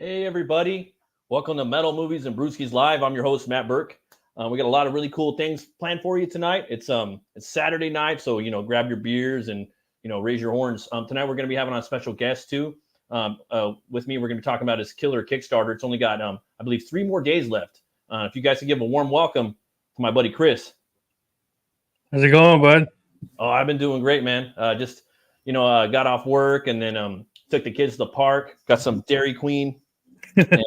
Hey everybody, welcome to Metal Movies and Brewskis Live. I'm your host Matt Burke. We got a lot of really cool things planned for you tonight. It's Saturday night, so grab your beers and raise your horns. Tonight we're going to be having on a special guest too. With me, we're going to be talking about his killer Kickstarter. It's only got I believe 3 more days left. If you guys can give a warm welcome to my buddy Chris. How's it going, bud? Oh, I've been doing great, man. Just got off work and then took the kids to the park. Got some Dairy Queen. And,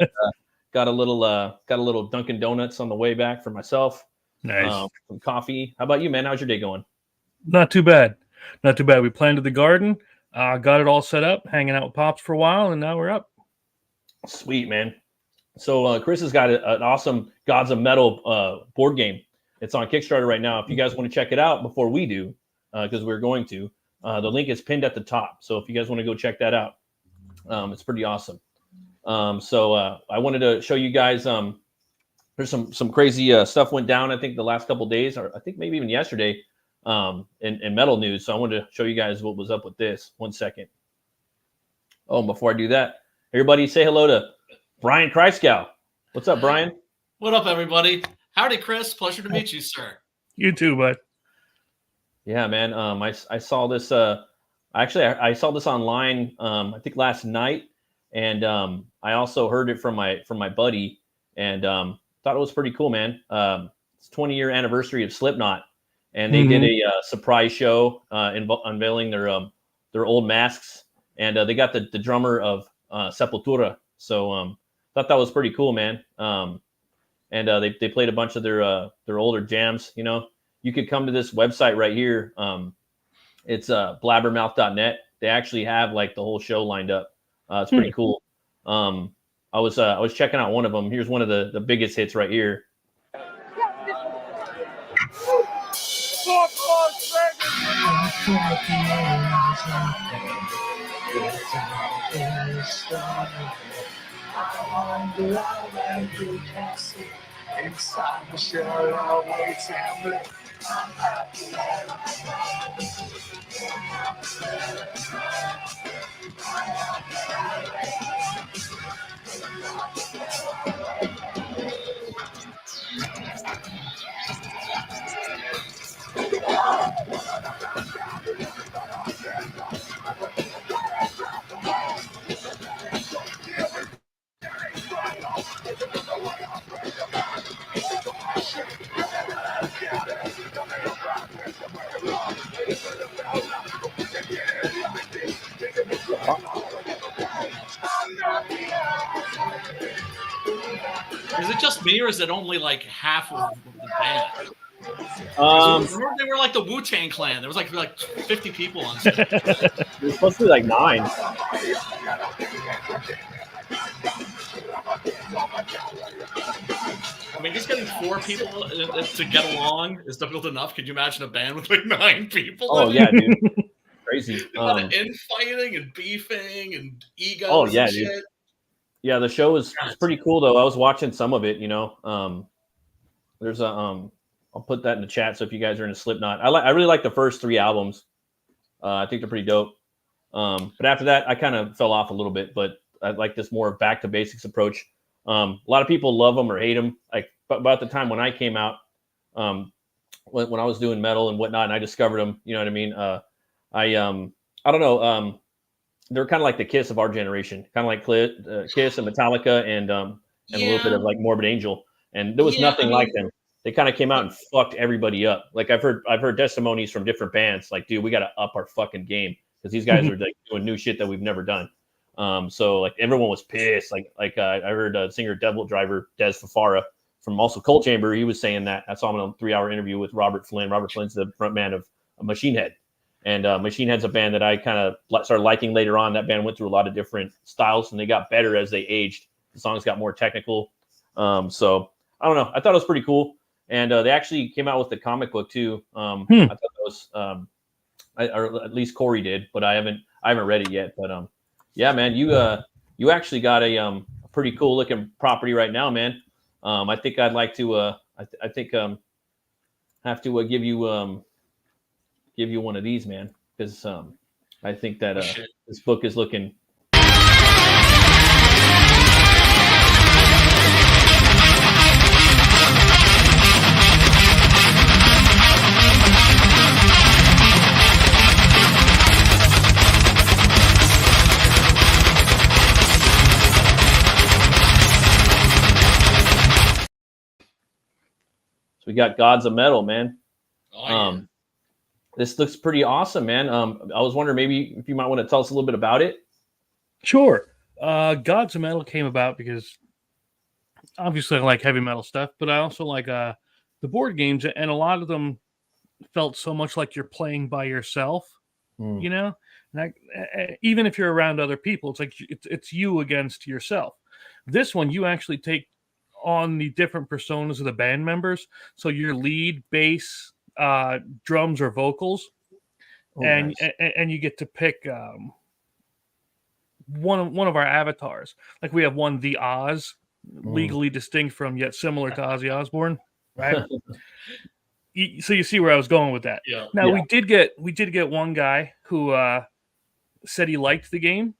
got a little Dunkin' Donuts on the way back for myself. Nice. Some coffee. How about you, man? How's your day going? Not too bad. Not too bad. We planted the garden, got it all set up, hanging out with Pops for a while, and now we're up. Sweet, man. So Chris has got an awesome Gods of Metal board game. It's on Kickstarter right now. If you guys want to check it out before we do, because we're going to, the link is pinned at the top. So if you guys want to go check that out, it's pretty awesome. So I wanted to show you guys, there's some crazy stuff went down, I think the last couple of days, or I think maybe even yesterday, in metal news. So I wanted to show you guys what was up with this. 1 second. Oh, and before I do that, everybody say hello to Brian Kreisgau. What's up, Brian? What up, everybody? Howdy, Chris. Pleasure to meet you, sir. You too, bud. Yeah, man. I saw this, I saw this online, I think last night. And I also heard it from my buddy, and thought it was pretty cool, man. It's 20-year anniversary of Slipknot, and they did a surprise show unveiling their old masks, and they got the drummer of Sepultura. So thought that was pretty cool, man. And they played a bunch of their older jams. You could come to this website right here. It's blabbermouth.net. They actually have like the whole show lined up. It's pretty cool. I was checking out one of them. Here's one of the biggest hits right here. Is it just me, or is it only like half of the band? Remember they were like the Wu-Tang Clan. There was like 50 people on stage. There's supposed to be like 9. I mean, just getting 4 people to get along is difficult enough. Could you imagine a band with like 9 people? Oh yeah, dude, crazy. A lot of infighting and beefing and egos. Oh yeah, and dude. shit. Yeah, the show was pretty cool though. I was watching some of it. There's a I'll put that in the chat. So if you guys are into Slipknot, I really like the first 3 albums. I think they're pretty dope. But after that, I kind of fell off a little bit. But I like this more back to basics approach. A lot of people love them or hate them. Like about the time when I came out, when I was doing metal and whatnot, and I discovered them. You know what I mean? I don't know. They're kind of like the Kiss of our generation, kind of like Kiss and Metallica, and a little bit of like Morbid Angel. And there was nothing like them. They kind of came out and fucked everybody up. Like I've heard testimonies from different bands. Like, dude, we got to up our fucking game because these guys are like doing new shit that we've never done. So like everyone was pissed. Like I heard singer Devil Driver Des Fafara from also Cold Chamber. He was saying that. I saw him in a 3-hour interview with Robert Flynn. Robert Flynn's the front man of Machine Head. And Machine Head's a band that I kind of started liking later on. That band went through a lot of different styles, and they got better as they aged. The songs got more technical. So I don't know. I thought it was pretty cool. And they actually came out with the comic book too. I thought that was, or at least Corey did, but I haven't read it yet. But yeah, man, you actually got a pretty cool looking property right now, man. I think I'd like to. I think have to give you one of these, man, because I think that this book is looking. we got Gods of Metal, man. Oh, yeah. This looks pretty awesome, man. I was wondering maybe if you might want to tell us a little bit about it. Sure. Gods of Metal came about because obviously I like heavy metal stuff, but I also like the board games, and a lot of them felt so much like you're playing by yourself, you know? And even if you're around other people, it's like it's you against yourself. This one, you actually take on the different personas of the band members. So your lead, bass, drums, or vocals. And you get to pick one of our avatars. Like we have one, the Oz, legally distinct from yet similar to Ozzy Osbourne, right? So you see where I was going with that. Yeah. Now we did get one guy who said he liked the game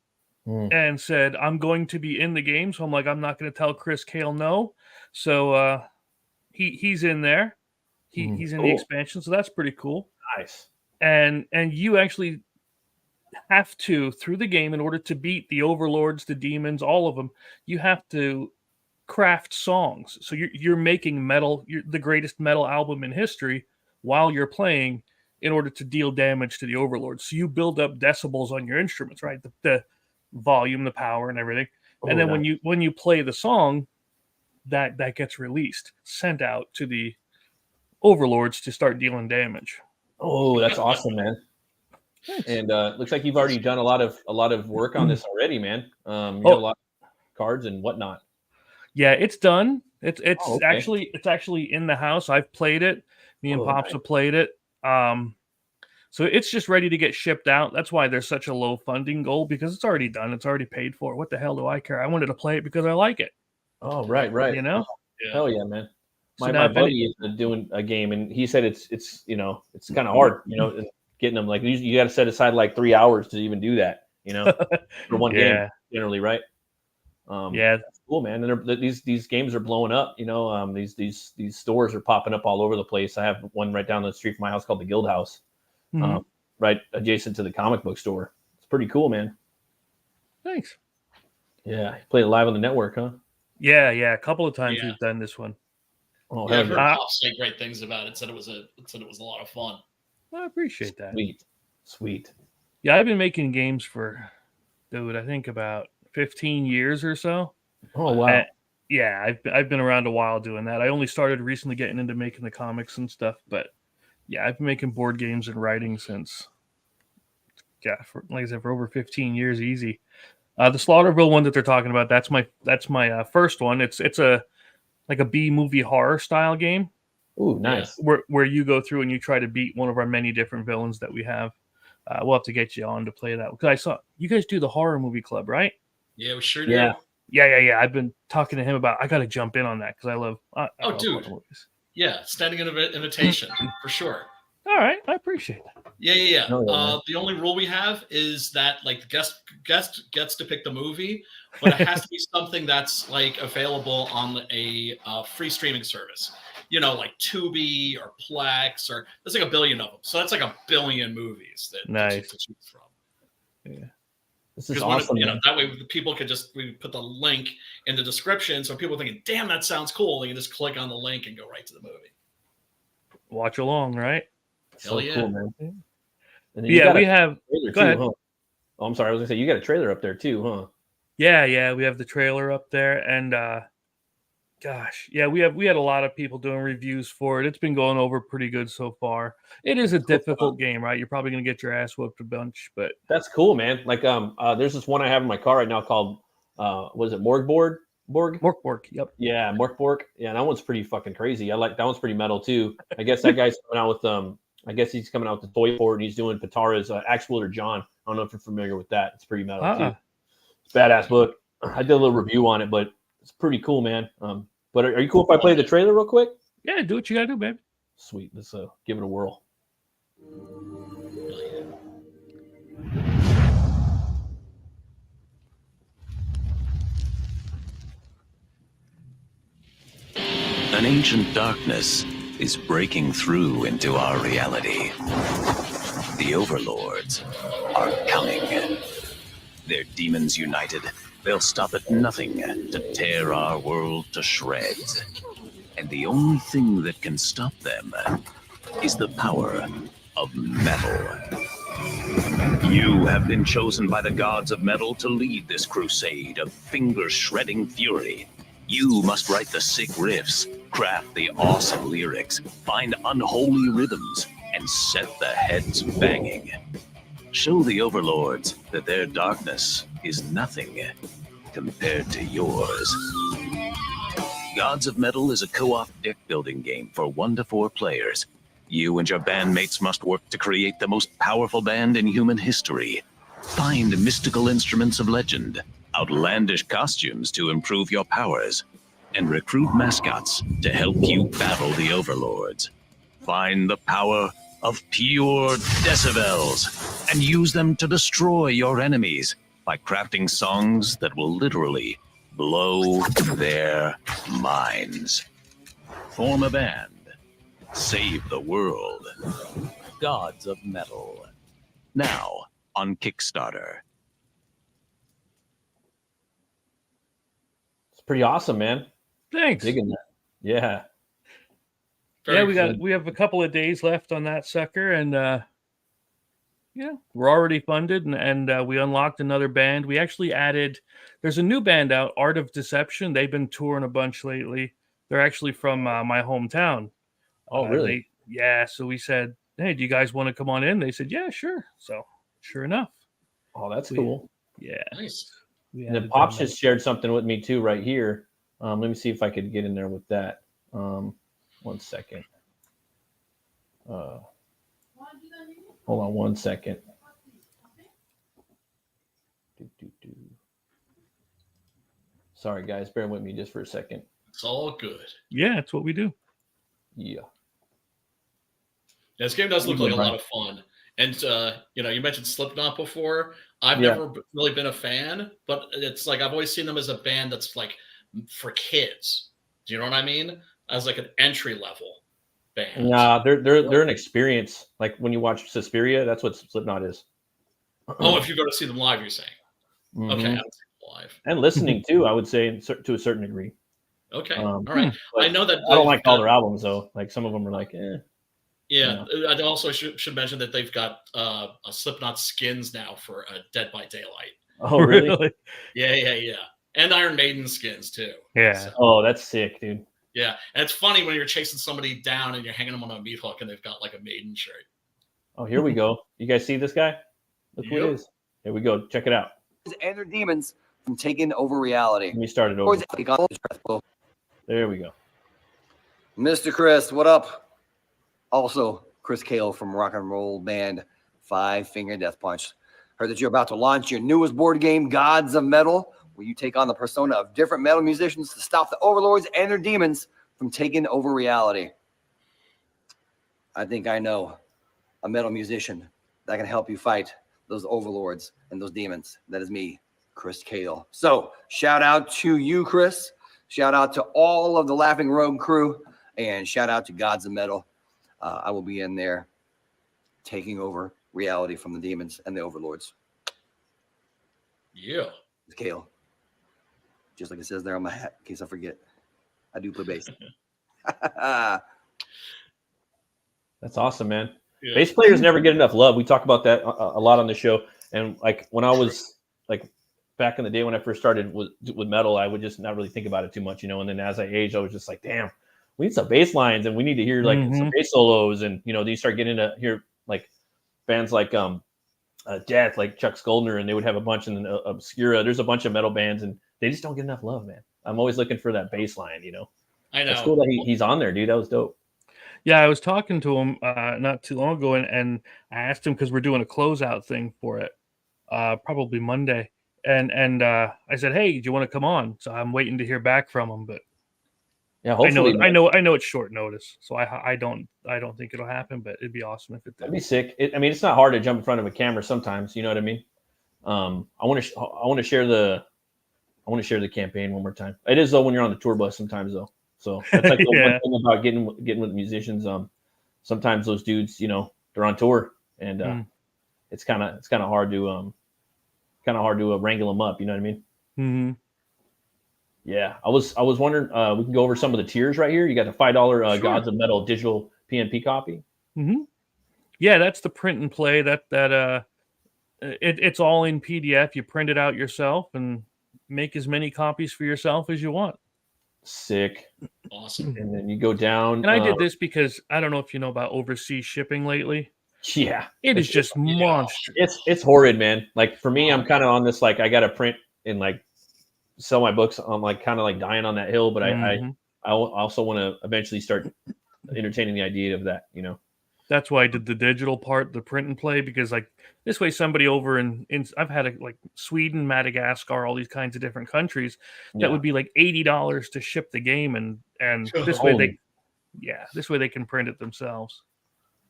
and said, "I'm going to be in the game." So I'm like, I'm not going to tell Chris Cale no. So he's in there. He's in the expansion, so that's pretty cool. Nice. And you actually have to, through the game, in order to beat the overlords, the demons, all of them, you have to craft songs. So you're making metal, the greatest metal album in history while you're playing in order to deal damage to the overlords. So you build up decibels on your instruments, right? The volume, the power, and everything. And then when you play the song, that gets released, sent out to the overlords to start dealing damage. Oh, that's awesome, man. Thanks. And looks like you've already done a lot of work on this already, man. You know, a lot of cards and whatnot. Yeah, it's done. It's actually in the house. I've played it. Me and Pops have played it. So it's just ready to get shipped out. That's why there's such a low funding goal, because it's already done. It's already paid for. What the hell do I care? I wanted to play it because I like it. Oh, right. You know? Yeah. Hell yeah, man. So my buddy is doing a game, and he said it's you know, it's kind of hard, you know, getting them. Like you got to set aside like 3 hours to even do that, you know, for one game generally, right? That's cool, man. And these games are blowing up, you know. These stores are popping up all over the place. I have one right down the street from my house called the Guild House, right adjacent to the comic book store. It's pretty cool, man. Thanks. Yeah, you played it live on the network, huh? Yeah, a couple of times we've done this one. Oh, yeah, I've heard Pops say great things about it. Said it was a lot of fun. Well, I appreciate that. Sweet. Yeah, I've been making games for, I think about 15 years or so. Oh wow. Yeah, I've been around a while doing that. I only started recently getting into making the comics and stuff, but yeah, I've been making board games and writing since, like I said, for over 15 years, easy. The Slaughterville one that they're talking about, that's my first one. It's like a B movie horror style game. Ooh, nice. Where you go through and you try to beat one of our many different villains that we have. We'll have to get you on to play that, because I saw you guys do the horror movie club, right? Yeah, we sure do. Yeah. I've been talking to him about. I got to jump in on that because I love. I love dude. Movies. Yeah, standing invitation for sure. All right, I appreciate that. Yeah. The only rule we have is that like the guest gets to pick the movie, but it has to be something that's like available on a free streaming service. You know, like Tubi or Plex, or there's like a billion of them. So that's like a billion movies that nice to choose from. Yeah. This is awesome. You know, that way people could we put the link in the description, so people thinking, "Damn, that sounds cool." They can just click on the link and go right to the movie. Watch along, right? Hell yeah, cool, man. And yeah, we have. Go ahead. Huh? Oh, I'm sorry. I was gonna say you got a trailer up there too, huh? Yeah. We have the trailer up there, and we had a lot of people doing reviews for it. It's been going over pretty good so far. It is a difficult game, right? You're probably gonna get your ass whooped a bunch, but that's cool, man. Like there's this one I have in my car right now called was it Morgborg? Morkborg, yep. Yeah, Morkborg. Yeah, that one's pretty fucking crazy. I like that one's pretty metal too. I guess that guy's coming out with I guess he's coming out with the Toy Port, and he's doing Patara's Axe Wielder John. I don't know if you're familiar with that. It's pretty metal too. It's a badass book. I did a little review on it, but it's pretty cool, man. But are you cool if I play the trailer real quick? Yeah, do what you gotta do, baby. Sweet. Let's give it a whirl. An ancient darkness is breaking through into our reality. The overlords are coming. They're demons united. They'll stop at nothing to tear our world to shreds. And the only thing that can stop them is the power of metal. You have been chosen by the gods of metal to lead this crusade of finger-shredding fury. You must write the sick riffs, craft the awesome lyrics, find unholy rhythms, and set the heads banging. Show the overlords that their darkness is nothing compared to yours. Gods of Metal is a co-op deck-building game for 1 to 4 players. You and your bandmates must work to create the most powerful band in human history. Find mystical instruments of legend, outlandish costumes to improve your powers, and recruit mascots to help you battle the overlords. Find the power of pure decibels and use them to destroy your enemies by crafting songs that will literally blow their minds. Form a band. Save the world. Gods of Metal. Now on Kickstarter. It's pretty awesome, man. Thanks. Digging that. Yeah. We have a couple of days left on that sucker, and we're already funded, and we unlocked another band. We actually added. There's a new band out, Art of Deception. They've been touring a bunch lately. They're actually from my hometown. Oh, really? So we said, hey, do you guys want to come on in? They said, yeah, sure. So sure enough. Oh, that's cool. Yeah. Nice. And then Pops just shared something with me too right here. Let me see if I could get in there with that. 1 second. Hold on 1 second. Sorry, guys. Bear with me just for a second. It's all good. Yeah, that's what we do. Yeah. This game does look like a lot of fun. And, you mentioned Slipknot before. I've never really been a fan, but it's like I've always seen them as a band that's like for kids. Do you know what I mean? As like an entry level band. Nah, they're an experience. Like when you watch Suspiria, that's what Slipknot is. Oh, if you go to see them live, you're saying. Mm-hmm. Okay, I don't see them live. And listening too, I would say to a certain degree. Okay, all right. I know that I don't like all their albums though. Like some of them are like, eh. Yeah, I also should mention that they've got Slipknot skins now for Dead by Daylight. Oh, really? Yeah. And Iron Maiden skins too. Yeah. So, oh, that's sick, dude. Yeah, and it's funny when you're chasing somebody down and you're hanging them on a meat hook and they've got like a Maiden shirt. Oh, here we go. You guys see this guy? Look who it is. Here we go. Check it out. And their demons from taking over reality. Let me start it over. There we go. Mr. Chris, what up? Also, Chris Kale from rock and roll band Five Finger Death Punch. Heard that you're about to launch your newest board game, Gods of Metal, where you take on the persona of different metal musicians to stop the overlords and their demons from taking over reality. I think I know a metal musician that can help you fight those overlords and those demons. That is me, Chris Kale. So shout out to you, Chris. Shout out to all of the Laughing Rogue crew, and shout out to Gods of Metal. I will be in there taking over reality from the demons and the overlords. Yeah. Kale. Just like it says there on my hat, in case I forget. I do play bass. That's awesome, man. Yeah. Bass players never get enough love. We talk about that a lot on the show. And like when I was like back in the day when I first started with metal, I would just not really think about it too much, And then as I aged, I was just like, damn, we need some bass lines and we need to hear like some bass solos. And then you start getting to hear like bands like Death, like Chuck Schuldiner, and they would have a bunch in Obscura. There's a bunch of metal bands and they just don't get enough love, man. I'm always looking for that bass line, I know. It's cool that he's on there, dude. That was dope. Yeah, I was talking to him not too long ago, and I asked him because we're doing a closeout thing for it, probably Monday. And I said, hey, do you want to come on? So I'm waiting to hear back from him, but yeah, hopefully, I know it's short notice, so I don't think it'll happen, but it'd be awesome if it did. That'd be sick. It's not hard to jump in front of a camera sometimes. You know what I mean? I want to share the campaign one more time. It is though when you're on the tour bus sometimes though. So that's like the one thing about getting with musicians. Sometimes those dudes, they're on tour and it's kind of hard to wrangle them up. You know what I mean? Mm-hmm. Yeah, I was wondering. We can go over some of the tiers right here. You got the $5 Sure. Gods of Metal digital PNP copy. Mm-hmm. Yeah, that's the print and play. It's all in PDF. You print it out yourself and make as many copies for yourself as you want. Sick. Awesome. And then you go down. And I did this because I don't know if you know about overseas shipping lately. Yeah, It is just monstrous. it's horrid, man. Like for me, I'm kind of on this. Like I got to print and like sell my books. I'm like kind of like dying on that hill, but Mhm. I also want to eventually start entertaining the idea of that. You know. That's why I did the digital part, the print and play, because like this way, somebody over in I've had like Sweden, Madagascar, all these kinds of different countries that would be like $80 to ship the game, and this way this way they can print it themselves.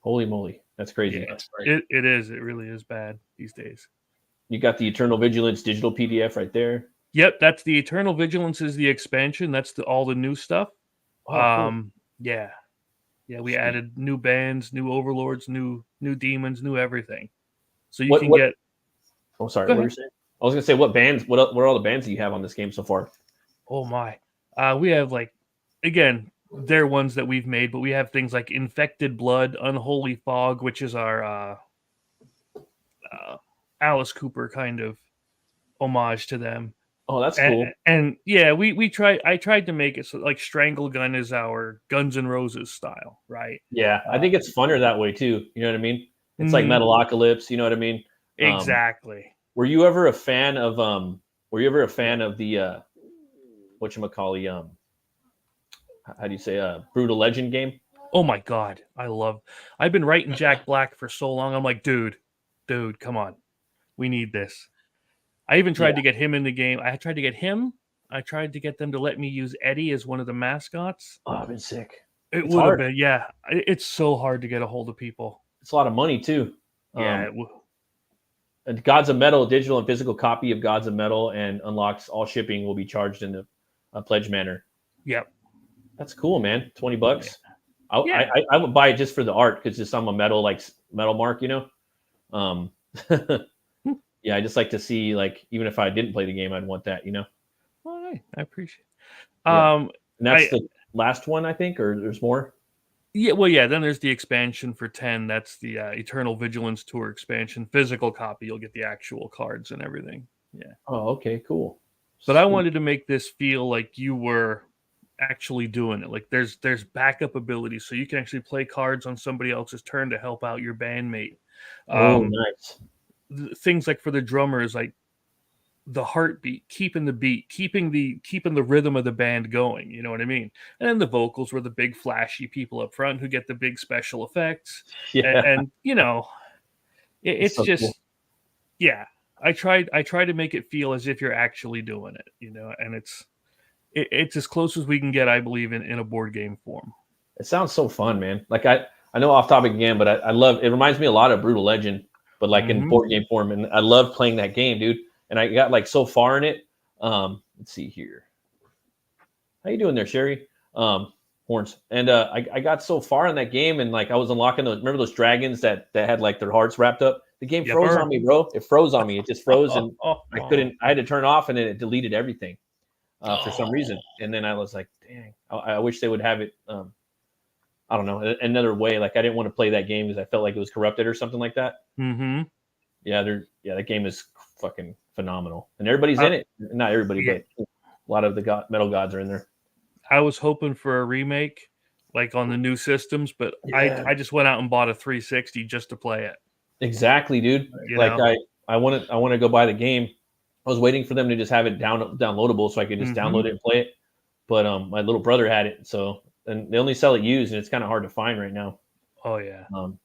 Holy moly, that's crazy. Yeah, That's great. it is. It really is bad these days. You got the Eternal Vigilance digital PDF right there. Yep, that's the Eternal Vigilance is the expansion. That's all the new stuff. Oh, cool. Yeah, we added new bands, new overlords, new demons, new everything. So you can get. Oh, sorry. What were you saying? I was gonna say what bands. What are all the bands that you have on this game so far? Oh my, we have like, again, they're ones that we've made, but we have things like Infected Blood, Unholy Fog, which is our Alice Cooper kind of homage to them. Oh, that's cool. And yeah, I tried to make it so like Strangle Gun is our Guns N' Roses style, right? Yeah, I think it's funner that way too. You know what I mean? It's like Metalocalypse. You know what I mean? Exactly. Were you ever a fan of the whatchamacallit, how do you say Brutal Legend game? Oh my god, I've been writing Jack Black for so long. I'm like, dude, come on. We need this. I even tried to get him in the game. I tried to get him. I tried to get them to let me use Eddie as one of the mascots. Oh, I've been sick. It would have been, yeah. It's so hard to get a hold of people. It's a lot of money too. Yeah. And Gods of Metal, digital and physical copy of Gods of Metal, and unlocks all shipping will be charged in the pledge manner. Yep. That's cool, man. $20. Yeah. I would buy it just for the art because just I'm a metal mark, you know. Yeah, I just like to see, like, even if I didn't play the game, I'd want that, you know. All right, I appreciate it. Yeah. And that's the last one, I think, or there's more. Yeah, well, yeah. Then there's the expansion for 10. That's the Eternal Vigilance Tour expansion, physical copy. You'll get the actual cards and everything. Yeah. Oh, okay, cool. But I wanted to make this feel like you were actually doing it. Like there's backup abilities, so you can actually play cards on somebody else's turn to help out your bandmate. Nice. Things like for the drummers, like the heartbeat, keeping the beat, keeping the rhythm of the band going. You know what I mean? And then the vocals were the big flashy people up front who get the big special effects. Yeah. And you know, it's so just cool. Yeah. I try to make it feel as if you're actually doing it, you know, and it's as close as we can get, I believe, in a board game form. It sounds so fun, man. Like I know off topic again, but I love it. Reminds me a lot of Brutal Legend, but like in board game form. And I love playing that game, dude. And I got like so far in it. Let's see here. How you doing there, Sherry? Horns. And I got so far in that game, and like I was unlocking remember those dragons that had like their hearts wrapped up? The game froze on me, bro. It froze on me. It just froze, and I had to turn off, and then it deleted everything for some reason. And then I was like, dang, I wish they would have it. I don't know, another way. Like I didn't want to play that game because I felt like it was corrupted or something like that. Mm-hmm. Yeah, that game is fucking phenomenal, and everybody's in it. Not everybody, but a lot of the metal gods are in there. I was hoping for a remake, like on the new systems, but I just went out and bought a 360 just to play it. Exactly, dude. I want to go buy the game. I was waiting for them to just have it downloadable so I could just download it and play it. But my little brother had it, and they only sell it used, and it's kind of hard to find right now. Oh yeah.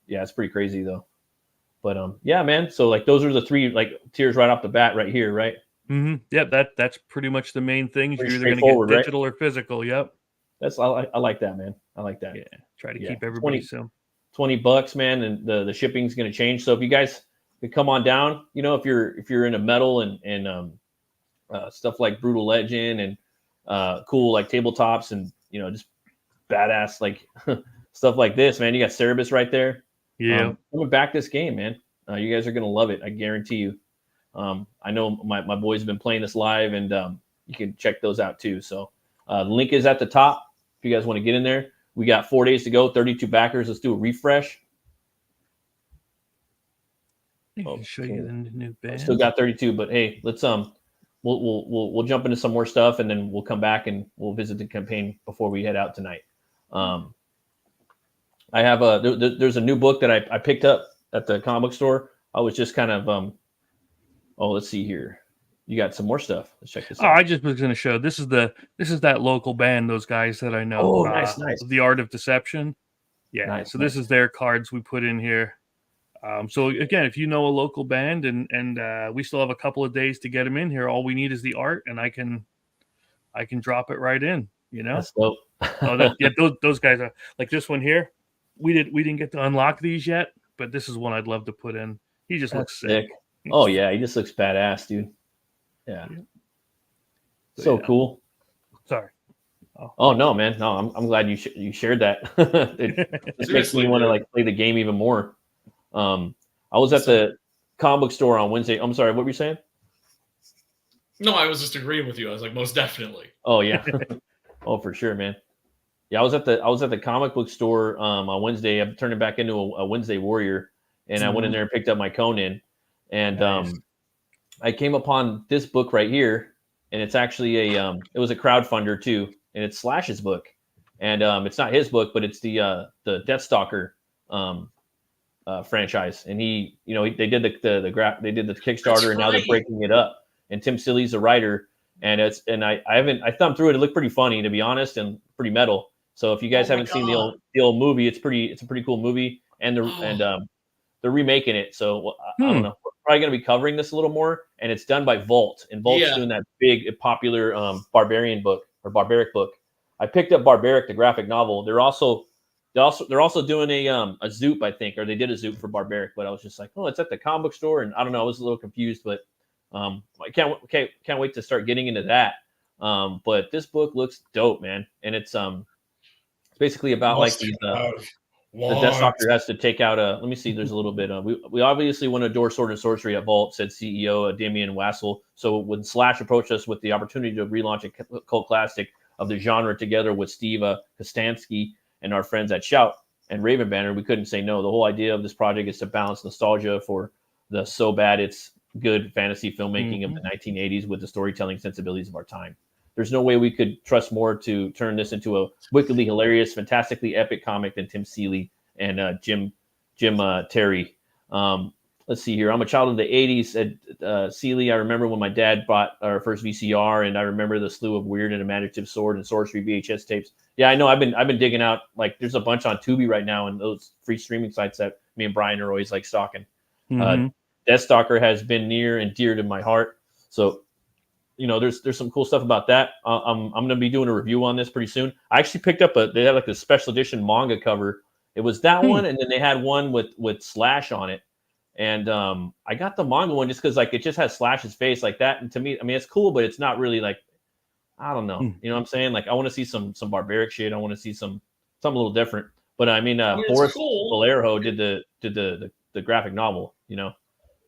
Yeah, it's pretty crazy though. But yeah, man. So like those are the three like tiers right off the bat right here, right? Mm-hmm. Yep, that's pretty much the main thing. You're either going to get digital or physical. Yep. I like that, man. I like that. Yeah. Try to keep everybody sim. $20, man, and the shipping's going to change. So if you guys could come on down, you know, if you're into metal and stuff like Brutal Legend and cool like tabletops and you know just badass like stuff like this, man. You got Cerebus right there. Yeah, coming back this game, man. You guys are going to love it. I guarantee you. I know my boys have been playing this live, and you can check those out too. So the link is at the top if you guys want to get in there. We got 4 days to go, 32 backers. Let's do a refresh. I can show you the new band. Still got 32, but hey, let's we'll jump into some more stuff, and then we'll come back and we'll visit the campaign before we head out tonight. I have there's a new book that I picked up at the comic book store. I was just kind of let's see here. You got some more stuff. Let's check this out. I just was going to show this is that local band, those guys that I know. Oh, nice. The Art of Deception. Yeah. Nice, so this is their cards we put in here. So again, if you know a local band and we still have a couple of days to get them in here, all we need is the art, and I can drop it right in. You know, that's dope. Those guys are like this one here. We didn't get to unlock these yet, but this is one I'd love to put in. He just looks sick. Oh yeah, he just looks badass, dude. Yeah. So cool. Sorry. Oh no, man. No, I'm glad you shared that. It makes me want to like play the game even more. I was at the comic book store on Wednesday. I'm sorry, what were you saying? No, I was just agreeing with you. I was like, most definitely. Oh yeah. Oh, for sure, man. Yeah, I was at the comic book store on Wednesday. I'm turning back into a Wednesday Warrior, and I went in there and picked up my Conan, and nice. I came upon this book right here, and it's actually it was a crowdfunder too, and it's Slash's book, and it's not his book, but it's the Deathstalker franchise, and they did they did the Kickstarter, and now they're breaking it up, and Tim Silly's the writer, and I thumbed through it. It looked pretty funny, to be honest, and pretty metal. So if you guys haven't seen the old movie, it's a pretty cool movie, and they're remaking it. So I don't know. We're probably going to be covering this a little more, and it's done by Vault, and Vault's doing that big popular barbaric book. I picked up Barbaric, the graphic novel. They're also doing a Zoop, I think, or they did a Zoop for Barbaric, but I was just like, oh, it's at the comic book store, and I don't know, I was a little confused, but I can't wait to start getting into that. But this book looks dope, man, and it's basically about like these the Deathstalker has to take out let me see, there's a little bit we obviously want to adore sword and sorcery at Vault, said CEO Damian Wassel. So when Slash approached us with the opportunity to relaunch a cult classic of the genre together with Steve Kostansky and our friends at Shout and Raven Banner, we couldn't say no. The whole idea of this project is to balance nostalgia for the so bad it's good fantasy filmmaking of the 1980s with the storytelling sensibilities of our time. There's no way we could trust more to turn this into a wickedly hilarious, fantastically epic comic than Tim Seeley and Jim Terry. Let's see here. I'm a child of the 80s. At Seeley, I remember when my dad bought our first VCR, and I remember the slew of weird and imaginative sword and sorcery VHS tapes. Yeah, I know. I've been digging out, like, there's a bunch on Tubi right now, and those free streaming sites that me and Brian are always like stalking. Deathstalker has been near and dear to my heart. So, there's some cool stuff about that. I'm going to be doing a review on this pretty soon. I actually picked up they had like a special edition manga cover. It was that one, and then they had one with Slash on it. And I got the manga one just because like it just has Slash's face like that. And to me, I mean, it's cool, but it's not really like, I don't know. You know what I'm saying? Like, I want to see some barbaric shit. I want to see something a little different. But I mean, Boris Vallejo did the graphic novel.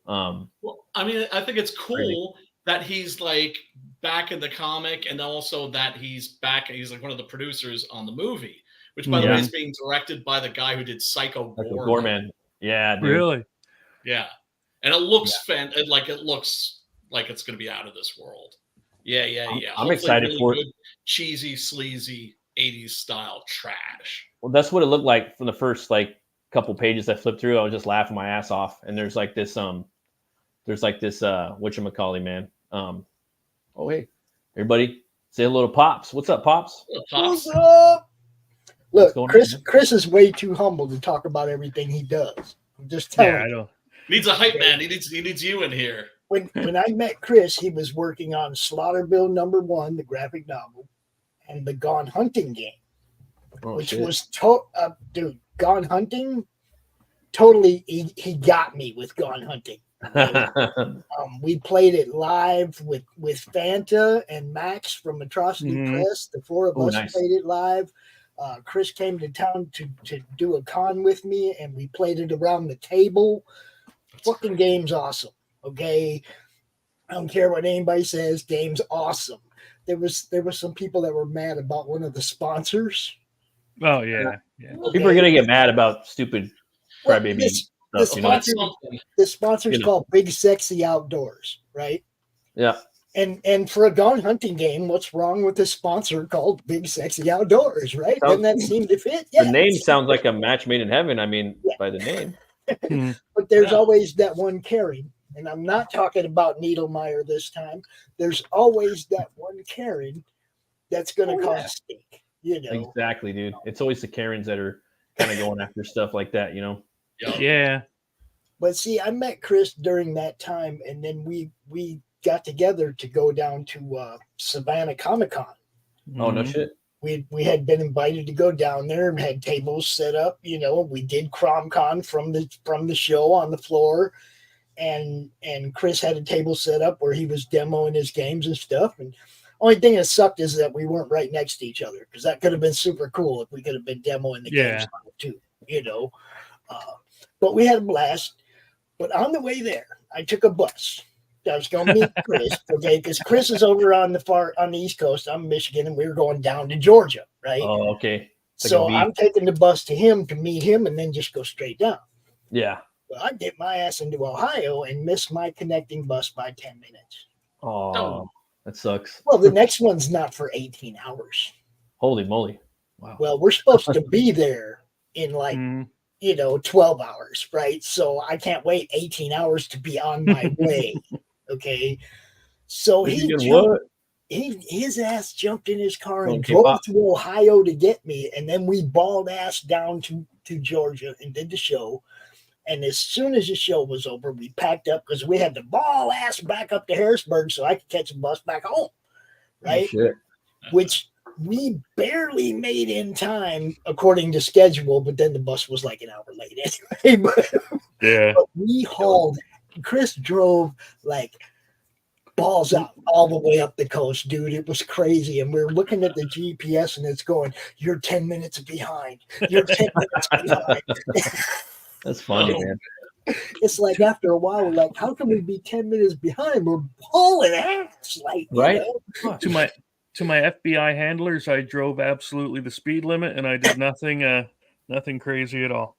Well, I mean, I think it's cool that he's like back in the comic, and also that he's back. He's like one of the producers on the movie, which by the way is being directed by the guy who did Psycho Gorman. Yeah, dude. Really? Yeah, and it looks it looks like it's going to be out of this world. Yeah. I'm excited really for good, cheesy, sleazy 80s style trash. Well, that's what it looked like from the first like couple pages I flipped through. I was just laughing my ass off, and there's like this whatchamacallit, man. Oh hey, everybody, say hello to Pops. What's up, Pops? What's up? Look, Chris is way too humble to talk about everything he does. I'm just telling you. I know. Needs a hype man. He needs you in here. When I met Chris, he was working on Slaughterville #1, the graphic novel, and the Gone Hunting game, which was dude, Gone Hunting. Totally, he got me with Gone Hunting. We played it live with Fanta and Max from Atrocity Press. The four of us played it live. Chris came to town to do a con with me, and we played it around the table. Fucking game's awesome. Okay, I don't care what anybody says. Game's awesome. There was some people that were mad about one of the sponsors. Oh yeah, yeah. People are gonna get mad about stupid Well, crybaby the stuff, you know? sponsor's You know. called Big Sexy Outdoors, right? Yeah. And for a gone hunting game, what's wrong with a sponsor called Big Sexy Outdoors, right? Doesn't that seem to fit? The name sounds like a match made in heaven. I mean, by the name. But there's always that one Karen, and I'm not talking about Needlemeyer this time. There's always that one Karen that's going to cause stink, you know. Exactly, dude. It's always the Karens that are kind of going after stuff like that, you know. Yeah. But see, I met Chris during that time, and then we got together to go down to Savannah Comic-Con. Oh, no shit. We had been invited to go down there and had tables set up, you know. We did CromCon from the show on the floor, and Chris had a table set up where he was demoing his games and stuff. And only thing that sucked is that we weren't right next to each other, because that could have been super cool if we could have been demoing the games too, you know. But we had a blast. But on the way there, I took a bus. I was going to meet Chris, okay, because Chris is over on the East Coast. I'm in Michigan, and we were going down to Georgia, right? Oh, okay. So I'm taking the bus to him to meet him, and then just go straight down. Yeah. Well, I get my ass into Ohio and miss my connecting bus by 10 minutes. Oh, that sucks. Well, the next one's not for 18 hours. Holy moly! Wow. Well, we're supposed to be there in like 12 hours, right? So I can't wait 18 hours to be on my way. Okay, so his ass jumped in his car and drove to Ohio to get me, and then we balled ass down to Georgia and did the show. And as soon as the show was over, we packed up because we had to ball ass back up to Harrisburg so I could catch a bus back home, right? Oh, shit. Which we barely made in time according to schedule, but then the bus was like an hour late anyway. But we hauled. Chris drove like balls out all the way up the coast, dude. It was crazy. And we're looking at the GPS and it's going, "You're 10 minutes behind. You're 10 minutes behind." That's funny, man. It's like after a while, we're like, how can we be 10 minutes behind? We're hauling ass. Like, right? To my FBI handlers, I drove absolutely the speed limit and I did nothing crazy at all.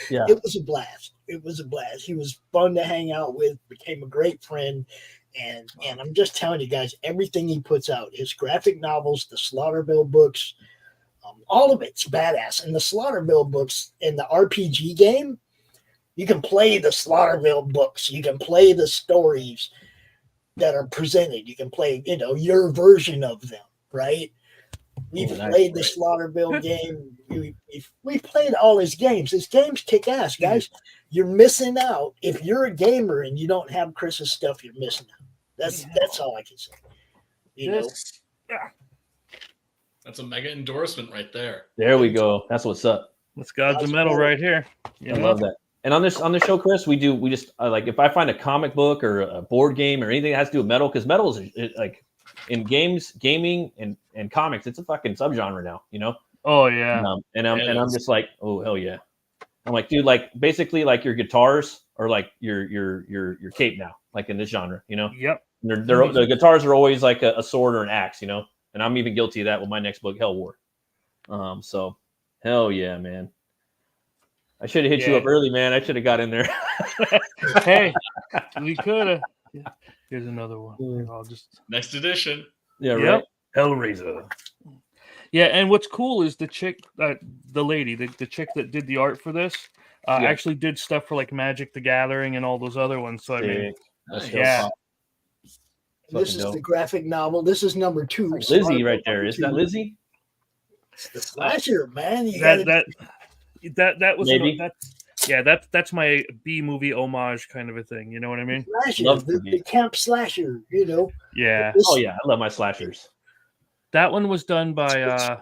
Yeah. It was a blast. It was a blast. He was fun to hang out with, became a great friend. And I'm just telling you guys, everything he puts out, his graphic novels, the Slaughterville books, all of it's badass. And the Slaughterville books in the RPG game, you can play the Slaughterville books. You can play the stories that are presented. You can play, your version of them, right? We've played the Slaughterville game. We've played all his games. His games kick ass, guys. You're missing out. If you're a gamer and you don't have Chris's stuff, you're missing out. That's all I can say. That's a mega endorsement right there. There we go. That's what's up. That's Gods of Metal right here. I love that. And on the show, Chris, we just like if I find a comic book or a board game or anything that has to do with metal, because metal is like in games, gaming, and comics, it's a fucking subgenre now, you know? Oh yeah. And I'm just like, oh hell yeah. I'm like, dude, like basically like your guitars are like your cape now, like in this genre, you know? Yep. The guitars are always like a sword or an axe, you know? And I'm even guilty of that with my next book, Hell War. So hell yeah, man. I should have hit you up early, man. I should have got in there. Hey, we could have. Here's another one. I'll just next edition. Yeah, right. Hellraiser. Yeah, and what's cool is the chick, the lady, the chick that did the art for this, actually did stuff for like Magic the Gathering and all those other ones. So I mean, this is the graphic novel. This is number 2. Lizzie, right there. Is that Lizzie? It's the slasher, man. That was that's my B movie homage kind of a thing. You know what I mean? Slasher, the camp slasher. You know. Yeah. Oh yeah, I love my slashers. That one was done by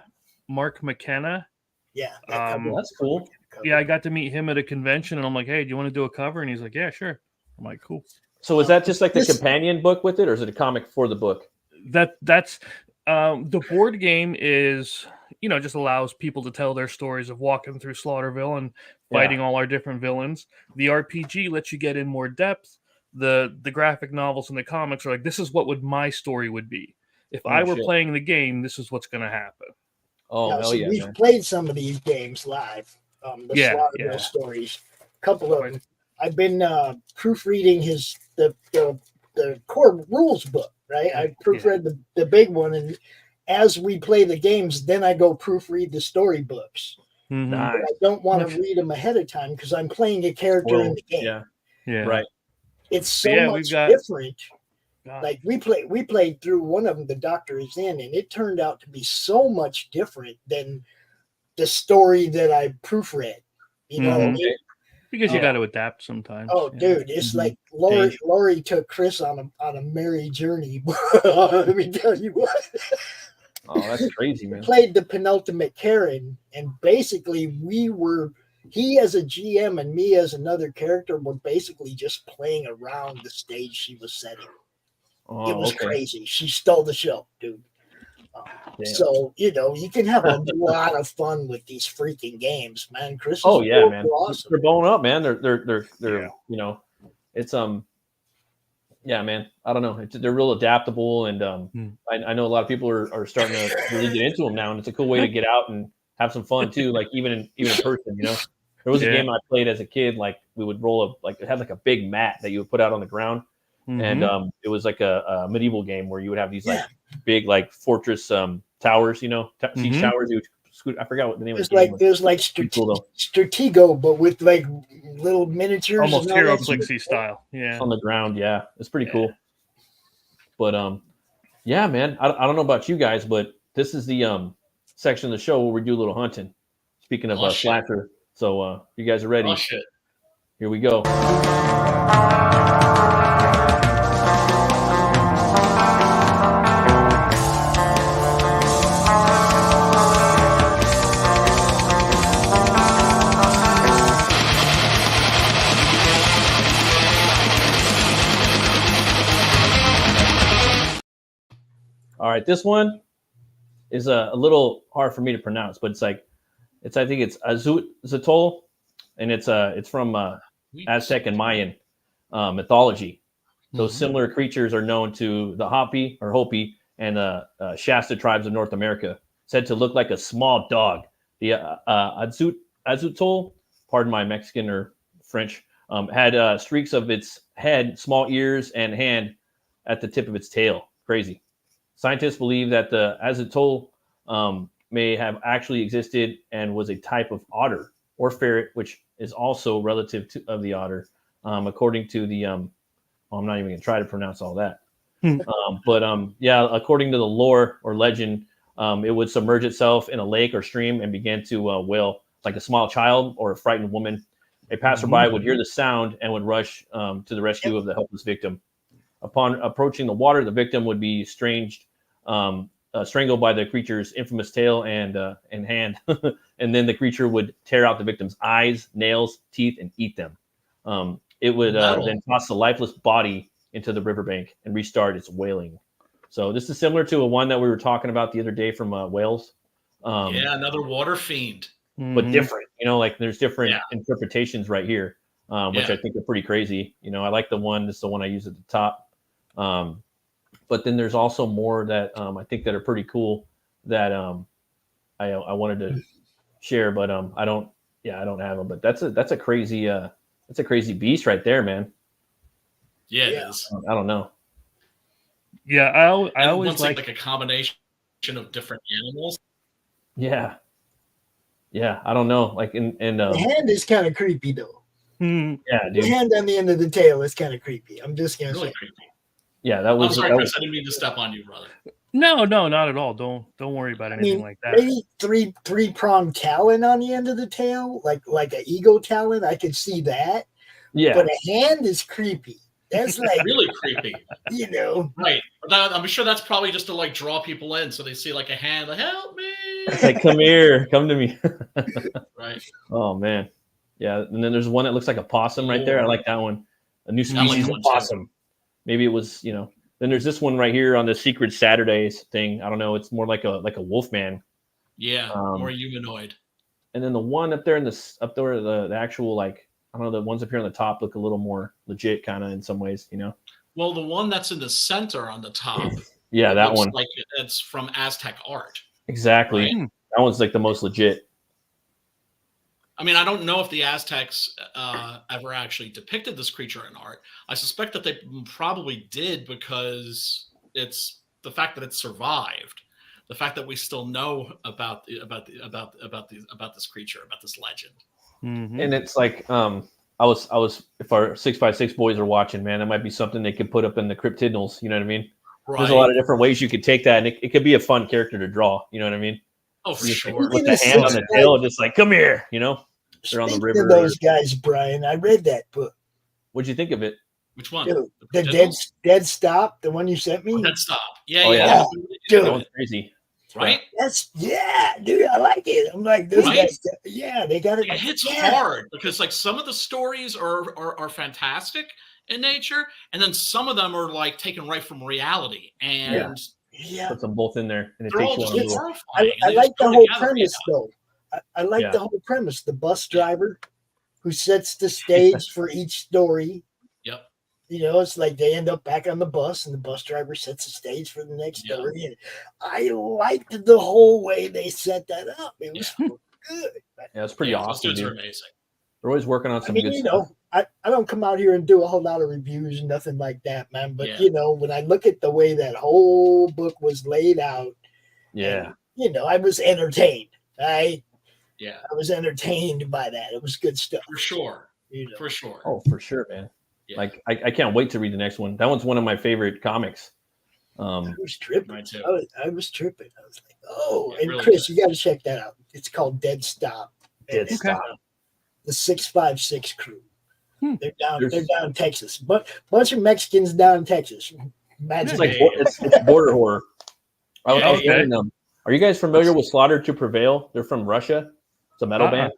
Mark McKenna. Yeah. That's cool. Yeah, I got to meet him at a convention, and I'm like, "Hey, do you want to do a cover?" And he's like, "Yeah, sure." I'm like, "Cool." So is that just like the companion book with it, or is it a comic for the book? That's the board game is, just allows people to tell their stories of walking through Slaughterville and fighting all our different villains. The RPG lets you get in more depth. the graphic novels and the comics are like, this is what my story would be if I were shit. playing the game. This is what's going to happen. Oh, hell yeah, we've man. played some of these games live. The Slaughterville stories, a couple of them. I've been proofreading the core rules book, right? I proofread the big one, and as we play the games, then I go proofread the storybooks. Mm-hmm. Nice. But I don't want to read them ahead of time because I'm playing a character in the game. Yeah, right. It's so much different. God. Like we played through one of them, The Doctor Is In, and it turned out to be so much different than the story that I proofread. You know what I mean? Because you got to adapt sometimes. Oh, dude, it's like Lori took Chris on a merry journey. Let me tell you what. Oh, that's crazy, man. Played the penultimate Karen, and basically he as a GM and me as another character were basically just playing around the stage she was setting. Oh, it was crazy. She stole the show, dude. So, you can have a lot of fun with these freaking games, man. Chris, oh yeah, man, awesome. They're blowing up, man. They're it's yeah, man. I don't know. They're real adaptable, and I know a lot of people are starting to really get into them now, and it's a cool way to get out and have some fun too. Like even in person, there was a game I played as a kid. Like we would roll it had like a big mat that you would put out on the ground, and it was like a medieval game where you would have these like big like fortress towers, siege towers. You would I forgot what the name of the game was. It was like Stratego, but with like little miniatures. Almost Hero Clixy style. Yeah. On the ground. Yeah. It's pretty cool. But, yeah, man, I don't know about you guys, but this is the section of the show where we do a little hunting. Speaking of slasher. So, you guys are ready. Here we go. All right, this one is a little hard for me to pronounce, but I think it's Azutl, and it's from Aztec and Mayan mythology. Those similar creatures are known to the Hopi and Shasta tribes of North America, said to look like a small dog. The Azutl, pardon my Mexican or French, had streaks of its head, small ears, and hand at the tip of its tail. Crazy. Scientists believe that the Azutl may have actually existed and was a type of otter or ferret, which is also relative of the otter, according to the I'm not even going to try to pronounce all that. According to the lore or legend, it would submerge itself in a lake or stream and begin to wail like a small child or a frightened woman. A passerby would hear the sound and would rush to the rescue of the helpless victim. Upon approaching the water, the victim would be strangled by the creature's infamous tail and hand, and then the creature would tear out the victim's eyes, nails, teeth, and eat them. It would then toss the lifeless body into the riverbank and restart its wailing. So this is similar to a one that we were talking about the other day from Wales. Another water fiend, but different. Like there's different interpretations right here, which I think are pretty crazy. I like the one. This is the one I use at the top. But then there's also more that I think that are pretty cool that I wanted to share, but I don't have them. But that's a crazy beast right there, man. Yeah, it is. I don't know. Yeah, I always like a combination of different animals. Yeah, I don't know. Like the hand is kind of creepy though. Yeah, dude. The hand on the end of the tail is kind of creepy. I'm just gonna say. Creepy. Yeah, that was. I'm sorry, Chris. I didn't mean to step on you, brother. No, not at all. Don't worry about anything like that. Maybe three-pronged talon on the end of the tail, like an eagle talon. I could see that. Yeah, but a hand is creepy. That's like really creepy. Right? I'm sure that's probably just to like draw people in, so they see like a hand, like help me. It's like come here, come to me. Right. Oh man, yeah. And then there's one that looks like a possum right there. I like that one. A new species of possum. Too. Maybe it was, Then there's this one right here on the Secret Saturdays thing. I don't know. It's more like a wolf man. Yeah, more humanoid. And then the one up there the actual like I don't know, the ones up here on the top look a little more legit, kind of in some ways, you know. Well, the one that's in the center on the top, Yeah, that looks one. like it's from Aztec art. Exactly. Right? That one's like the most legit. I mean, I don't know if the Aztecs ever actually depicted this creature in art. I suspect that they probably did, because it's the fact that it survived, the fact that we still know about this creature, about this legend. Mm-hmm. And it's like, I was if our 6x6 boys are watching, man, that might be something they could put up in the cryptidnals. You know what I mean? Right. There's a lot of different ways you could take that, and it could be a fun character to draw. You know what I mean? Oh, for Just, sure. like, with the hand on the tail, just like, come here, you know? They're on the Speaking river. of those guys, Brian, I read that book. What'd you think of it? Which one? Dude, The the dead stop, the one you sent me. Dead Stop. Yeah, Oh, yeah. yeah. Dude. That one's crazy. Right? Dude, I like it. I'm like, those Right? guys, they got it. It hits Yeah. hard, because like some of the stories are fantastic in nature, and then some of them are like taken right from reality, and Yeah. Put them both in there, and it they're takes all you just on a little. horrifying. I They like just the go whole together. premise, though. I like Yeah. the whole premise. The bus driver who sets the stage for each story. Yep. You know, it's like they end up back on the bus, and the bus driver sets the stage for the next Yeah. story. And I liked the whole way they set that up. It was good. Yeah, it's pretty Yeah, those awesome, dudes are dude. amazing. They're always working on I some mean, good you stuff. know, I don't come out here and do a whole lot of reviews and nothing like that, man. But, Yeah. you know, when I look at the way that whole book was laid out, Yeah. and, you know, I was entertained. I Yeah, was entertained by that. It was good stuff. for sure. You know. For sure. Oh, for sure, man. Yeah. Like, I can't wait to read the next one. That one's one of my favorite comics. I was tripping. Mine too. I was tripping. I was like, oh, It and really Chris, does. you got to check that out. It's called Dead Stop. Dead And it's, Stop. The 656 crew. They're down. There's- They're down in Texas. But bunch of Mexicans down in Texas. Imagine It's like Hey. it's border horror. I was Yeah, hearing them. Are you guys familiar with Slaughter to Prevail? They're from Russia. It's a metal band.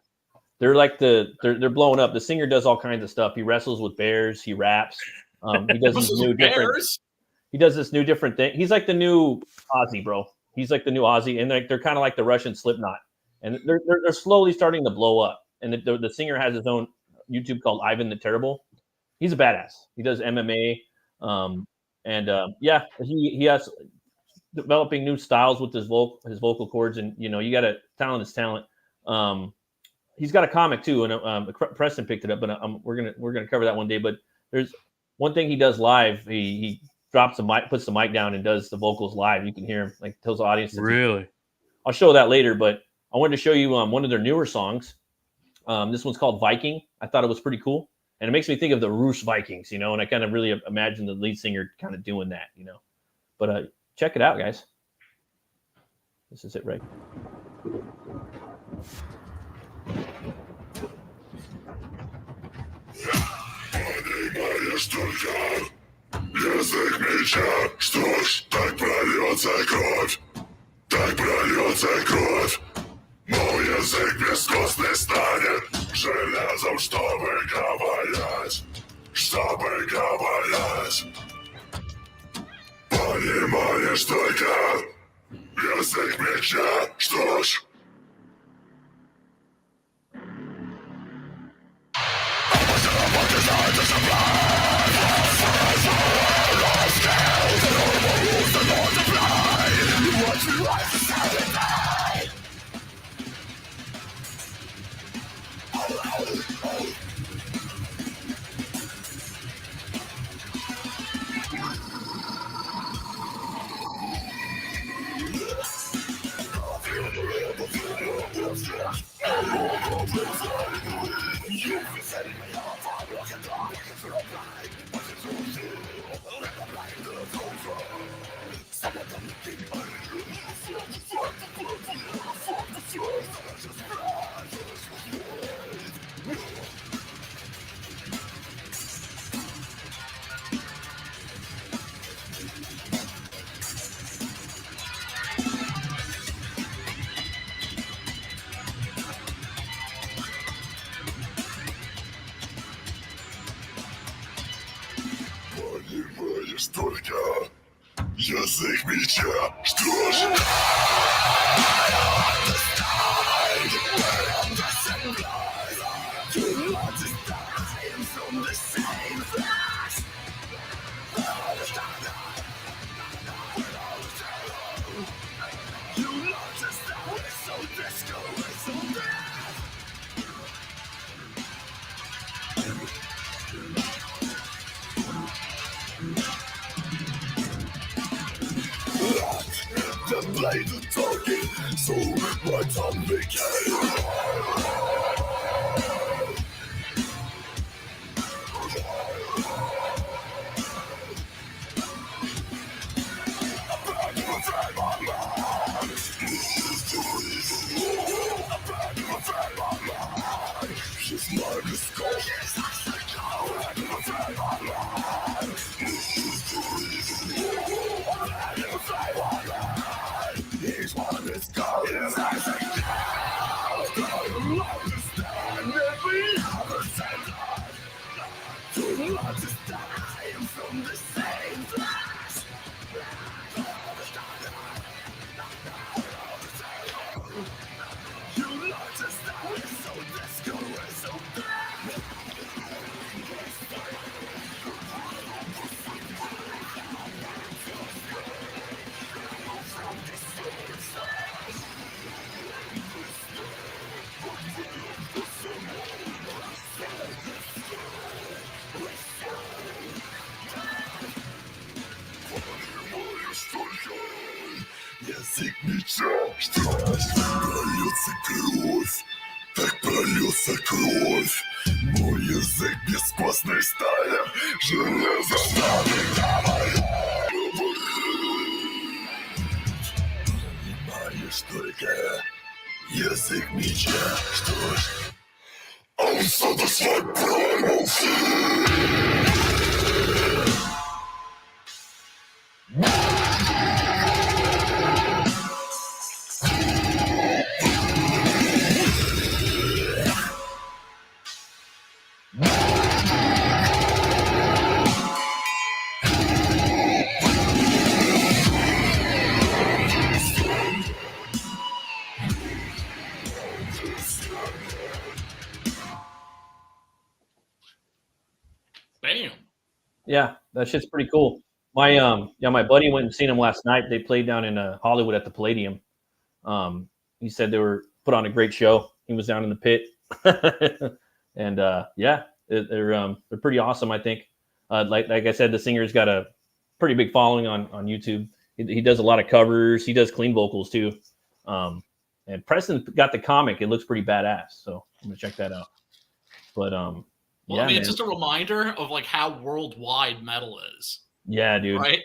They're like they're blowing up. The singer does all kinds of stuff. He wrestles with bears. He raps. He does these new different. Bears? He does this new different thing. He's like the new Ozzy, bro. He's like the new Ozzy, and they're kind of like the Russian Slipknot, and they're slowly starting to blow up. And the singer has his own YouTube called Ivan the Terrible. He's a badass. He does MMA, he has developing new styles with his vocal cords, and you know, you got talent is talent. He's got a comic too, and Preston picked it up, but we're gonna cover that one day. But there's one thing he does live. He drops the mic, puts the mic down, and does the vocals live. You can hear him, like, tells the audience. Really? I'll show that later, but I wanted to show you one of their newer songs. This one's called Viking. I thought it was pretty cool, and it makes me think of the Rus Vikings, you know. And I kind of really imagine the lead singer kind of doing that, you know. But check it out, guys. This is it, right? Язык меча, что ж, так прольется кровь, так прольется кровь. Мой язык бескостный станет железом, чтобы говорить, чтобы говорить. Понимаешь только язык меча, что ж. Понимаешь только язык меча, что ж. that play the talking, so right on His mind is cold. His mind is cold. Understand every other sentence. To understand from the same flash. You understand, so this girl is so bad. Язык меча, что прольется кровь, так прольется кровь. Мой язык бескостной стали, железо стали понимаешь только язык меча, что ж, он satisfied primal Bam. Yeah, that shit's pretty cool. My my buddy went and seen him last night. They played down in Hollywood at the Palladium. He said they were put on a great show. He was down in the pit, and yeah, they're pretty awesome. I think, like I said, the singer's got a pretty big following on YouTube. He does a lot of covers. He does clean vocals too. And Preston got the comic. It looks pretty badass. So I'm gonna check that out. But Well, yeah, I mean, man. it's just a reminder of like how worldwide metal is, Yeah, dude. right?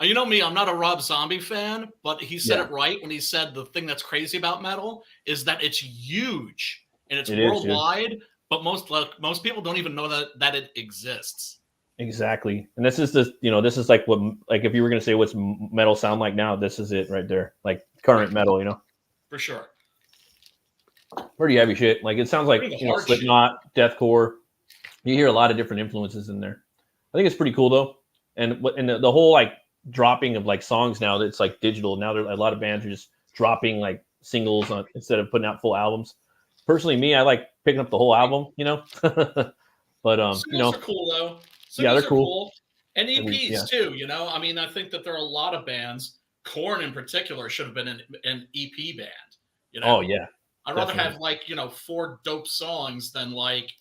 You know me, I'm not a Rob Zombie fan, but he said Yeah. it right when he said the thing that's crazy about metal is that it's huge and it's It is, dude. worldwide, but most people don't even know that it exists. Exactly. And this is this is like what, like if you were gonna say what's metal sound like now, this is it right there. Like current metal, For sure. pretty heavy shit. Like it sounds like Pretty hard Slipknot, deathcore. You hear a lot of different influences in there. I think it's pretty cool though. And the whole like dropping of like songs now that's like digital. Now there a lot of bands are just dropping like singles on instead of putting out full albums. Personally, me, I like picking up the whole album, But Singles are cool though. Yeah, they're Singles are cool. And I mean, EPs yeah. too, I mean, I think that there are a lot of bands, Korn in particular, should have been an EP band. Oh yeah. I'd rather definitely. have like, 4 dope songs than like,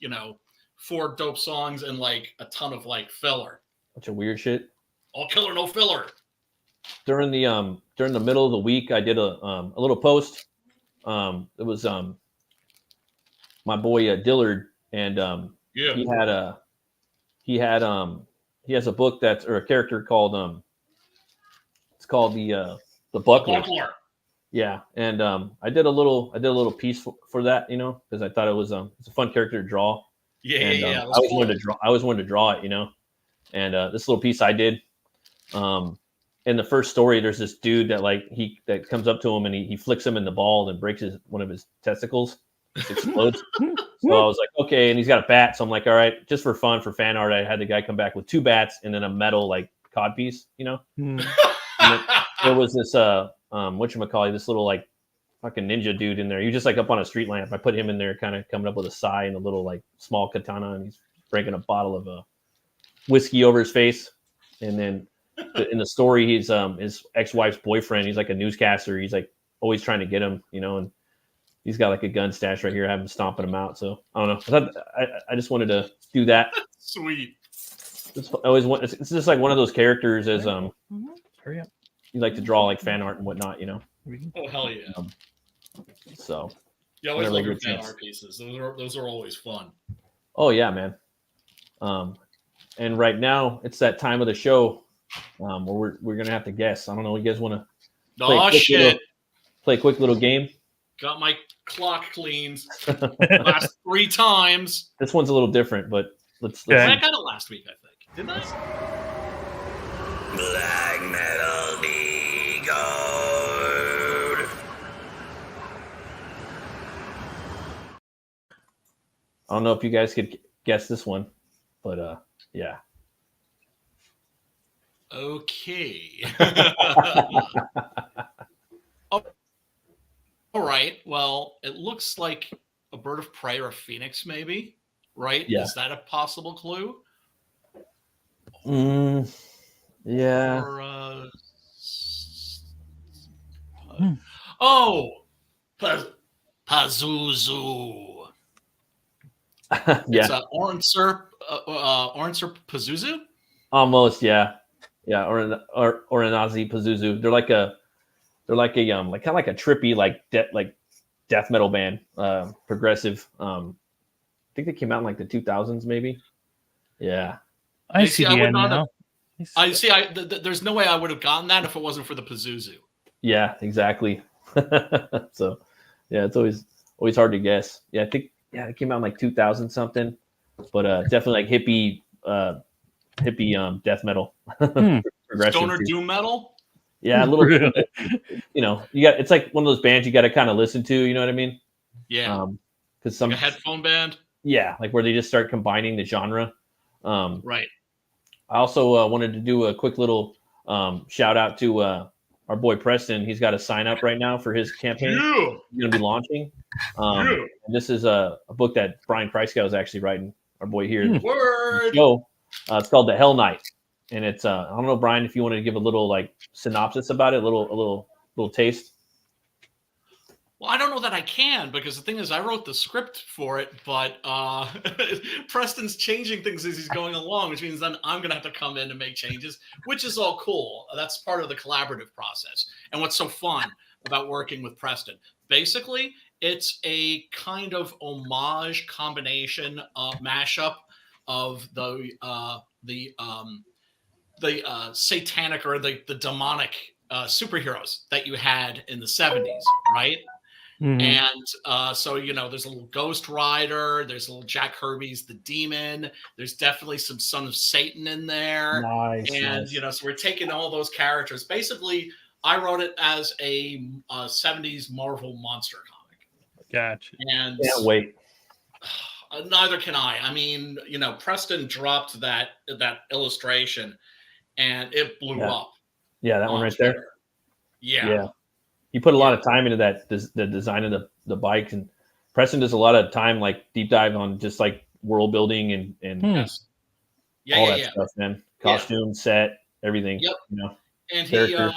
4 dope songs and like a ton of like filler. Bunch of weird shit. All killer, no filler. During the middle of the week, I did a little post. It was my boy Dillard, and Yeah. he has a book or a character called it's called the Buckler. Buckler. Yeah, and I did a little piece for that, because I thought it was it's a fun character to draw. Yeah, And, yeah. I always wanted to draw it, and this little piece I did. In the first story, there's this dude that comes up to him and he flicks him in the ball and breaks one of his testicles. It explodes. So I was like, okay, and he's got a bat. So I'm like, all right, just for fun, for fan art, I had the guy come back with 2 bats and then a metal like cod piece, And there was this whatchamacallit, this little like fucking ninja dude in there. He was just like up on a street lamp. I put him in there, kind of coming up with a sigh and a little like small katana, and he's breaking a bottle of whiskey over his face. And then in the story, he's his ex-wife's boyfriend. He's like a newscaster. He's like always trying to get him, and he's got like a gun stash right here. I have him stomping him out. So I don't know. I thought I just wanted to do that. Sweet. It's just like one of those characters as Hurry up. you like to draw like fan art and whatnot, you know. Oh hell yeah! So You always whenever I love your get a fan chance. art pieces. Those are always fun. Oh yeah, man. And right now it's that time of the show where we're gonna have to guess. I don't know. You guys want to Oh shit! play a quick little game? Got my clock cleaned last 3 times. This one's a little different, but let's Okay. I got it last week, I think. Didn't I? Black Metal Decode. I don't know if you guys could guess this one, but yeah. Okay. All right. Well, it looks like a bird of prey or a phoenix, maybe. Right? Yeah. Is that a possible clue? Yeah. Or, oh, Pazuzu. Yeah. It's a Orancer Pazuzu. Almost, yeah. Yeah, or an Nazi Pazuzu. They're like a like kind of like a trippy like death metal band, progressive. I think they came out in like the 2000s, maybe. Yeah. I see the end now. I see. There's no way I would have gotten that if it wasn't for the Pazuzu. Yeah, exactly. So, yeah, it's always hard to guess. Yeah, I think it came out in like 2000 something, but definitely like hippie death metal. Progressive Stoner too. doom metal. Yeah, a little. Really? You know, it's like one of those bands you got to kind of listen to. You know what I mean? Yeah. Because some Like a headphone band. Yeah, like where they just start combining the genre. Right. I also wanted to do a quick little shout out to our boy Preston. He's got a sign up right now for his campaign. Yeah. He's going to be launching. And this is a book that Brian Preiskow is actually writing. Our boy here. Word. Show. It's called The Hell Knight, and it's I don't know, Brian, if you want to give a little like synopsis about it, a little taste. Well, I don't know that I can, because the thing is, I wrote the script for it, but Preston's changing things as he's going along, which means then I'm going to have to come in and make changes, which is all cool. That's part of the collaborative process. And what's so fun about working with Preston, basically, it's a kind of homage combination mashup of the satanic or the demonic superheroes that you had in the 70s, right? Mhm. And so, you know, there's a little Ghost Rider, there's a little Jack Kirby's The Demon, there's definitely some Son of Satan in there. Nice. And, you know, so we're taking all those characters. Basically, I wrote it as a 70s Marvel monster comic. Gotcha. And Can't wait. neither can I. I mean, you know, Preston dropped that illustration and it blew up. Yeah, that one right Twitter. there. Yeah. He put a lot of time into that, the design of the bikes, and Preston does a lot of time, like deep dive on just like world building and Yes. all that stuff, man. Costume, set, everything. Yep. You know. And character.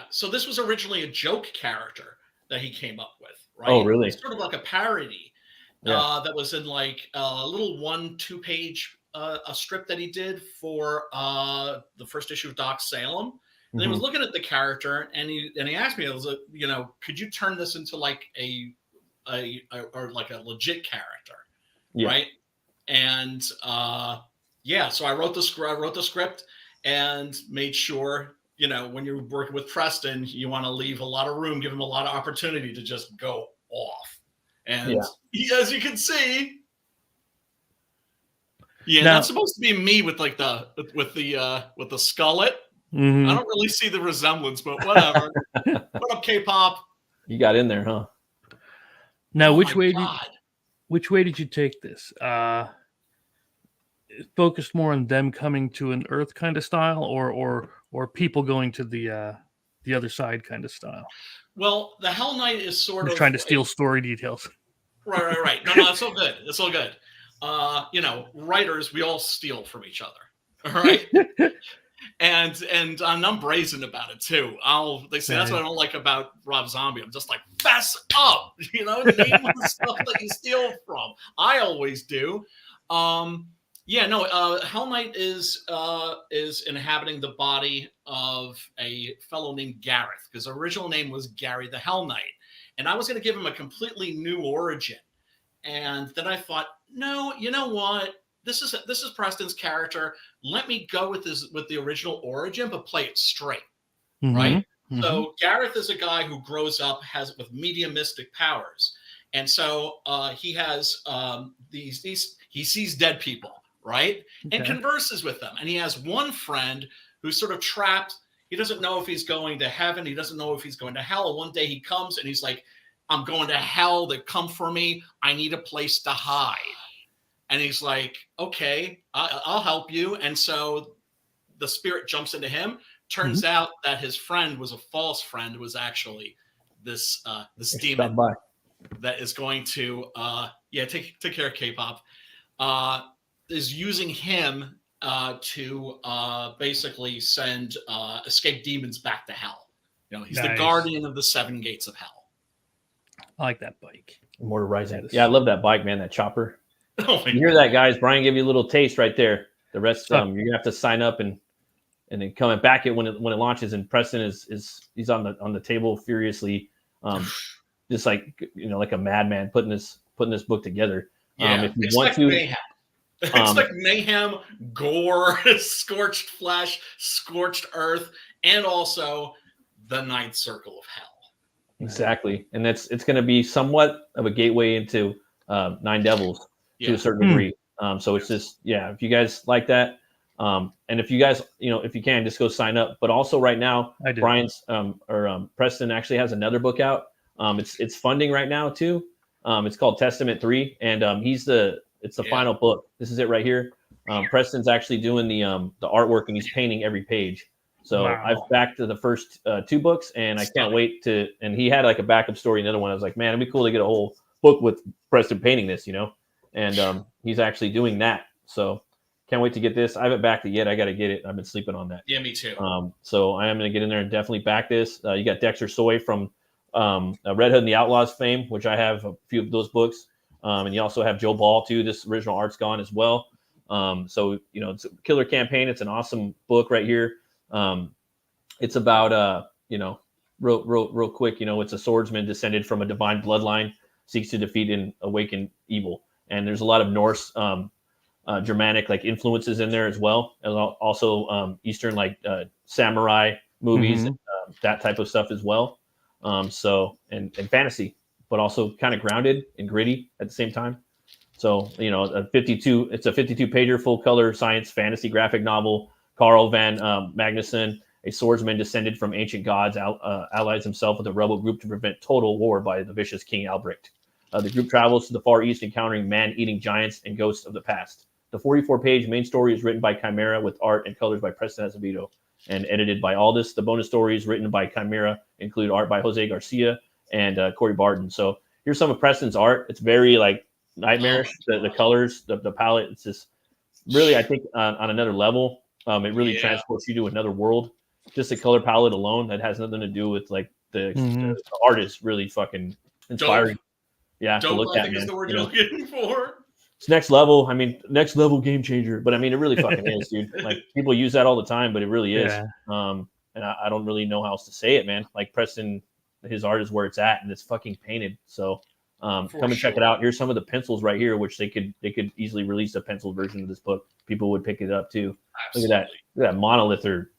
so this was originally a joke character that he came up with, right? Oh, really? It's sort of like a parody that was in like a little 1-2 page a strip that he did for the first issue of Doc Salem. And he was looking at the character, and he asked me, I was like, you know, could you turn this into like a like a legit character, right? And so I wrote the script and made sure, you know, when you're working with Preston, you want to leave a lot of room, give him a lot of opportunity to just go off. And as you can see, that's supposed to be me with like the skullet. Mhm. I don't really see the resemblance, but whatever. What up, K-pop? You got in there, huh? Now, Oh which my way God. did you take this? Focused more on them coming to an Earth kind of style, or people going to the other side kind of style? Well, the Hell Knight is sort of Trying to steal story details. Right. No, it's all good. It's all good. You know, writers, we all steal from each other. All right. And I'm brazen about it too. They say that's what I don't like about Rob Zombie. I'm just like, fess up, you know, name the stuff that you steal from. I always do. Yeah, no. Hell Knight is inhabiting the body of a fellow named Gareth, because original name was Gary the Hell Knight, and I was going to give him a completely new origin, and then I thought, no, you know what? This is Preston's character. Let me go with the original origin, but play it straight, right? So Gareth is a guy who grows up with mediumistic powers, and so he has he sees dead people, right, and converses with them. And he has one friend who's sort of trapped. He doesn't know if he's going to heaven. He doesn't know if he's going to hell. And one day he comes and he's like, "I'm going to hell. They come for me. I need a place to hide." And he's like, "Okay, I'll help you." And so the spirit jumps into him. Turns out that his friend was a false friend. It was actually this demon that is going to take care of K-pop. Is using him to basically send escaped demons back to hell. You know, he's the guardian of the 7 gates of hell. I like that bike. Immortal Rising. Yeah, I love that bike, man. That chopper. Oh you hear that, guys? Brian gave you a little taste right there. The rest, you're gonna have to sign up and then coming back when it launches. And Preston he's on the table furiously, just like like a madman putting this book together. Yeah, if you want to. Mayhem. It's like mayhem, gore, scorched flesh, scorched earth, and also the 9th circle of hell. Exactly, and it's going to be somewhat of a gateway into 9 Devils to a certain degree. So it's just if you guys like that, and if you guys if you can just go sign up. But also right now, Brian's Preston actually has another book out. It's funding right now too. It's called Testament 3, and it's the final book. This is it right here. Preston's actually doing the artwork, and he's painting every page. So I've backed to the first 2 books, and I can't wait to. And he had like a backup story, another one. I was like, man, it'd be cool to get a whole book with Preston painting this, And he's actually doing that. So can't wait to get this. I haven't backed it yet. I got to get it. I've been sleeping on that. Yeah, me too. So I am going to get in there and definitely back this. You got Dexter Soy from Red Hood and the Outlaws fame, which I have a few of those books. And you also have Joe Ball too. This original art's gone as well. So it's a killer campaign. It's an awesome book right here. It's about real quick. It's a swordsman descended from a divine bloodline, seeks to defeat and awaken evil. And there's a lot of Norse, Germanic influences in there as well, and also Eastern samurai movies, and, that type of stuff as well. So and fantasy, but also kind of grounded and gritty at the same time. So it's a 52 pager full color science fantasy graphic novel. Carl van Magnuson, a swordsman descended from ancient gods, allies himself with a rebel group to prevent total war by the vicious King Albrecht. The group travels to the Far East, encountering man-eating giants and ghosts of the past. The 44-page main story is written by Chimera with art and colors by Preston Azevedo and edited by Aldis. The bonus stories written by Chimera include art by Jose Garcia and Corey Barton. So here's some of Preston's art. It's very nightmarish. The colors, the palette. It's just really, I think, on another level. It really transports you to another world. Just the color palette alone, that has nothing to do with the art is really fucking inspiring. Dope. Yeah, Dope, to look I at, think man. is the word you're looking for. It's next level. I mean, next level game changer. But I mean, it really fucking is, dude. People use that all the time, but it really is. And I don't really know how else to say it, man. Preston, his art is where it's at, and it's fucking painted. So come and check it out. Here's some of the pencils right here, which they could easily release a pencil version of this book. People would pick it up too. Absolutely. Look at that monolith. And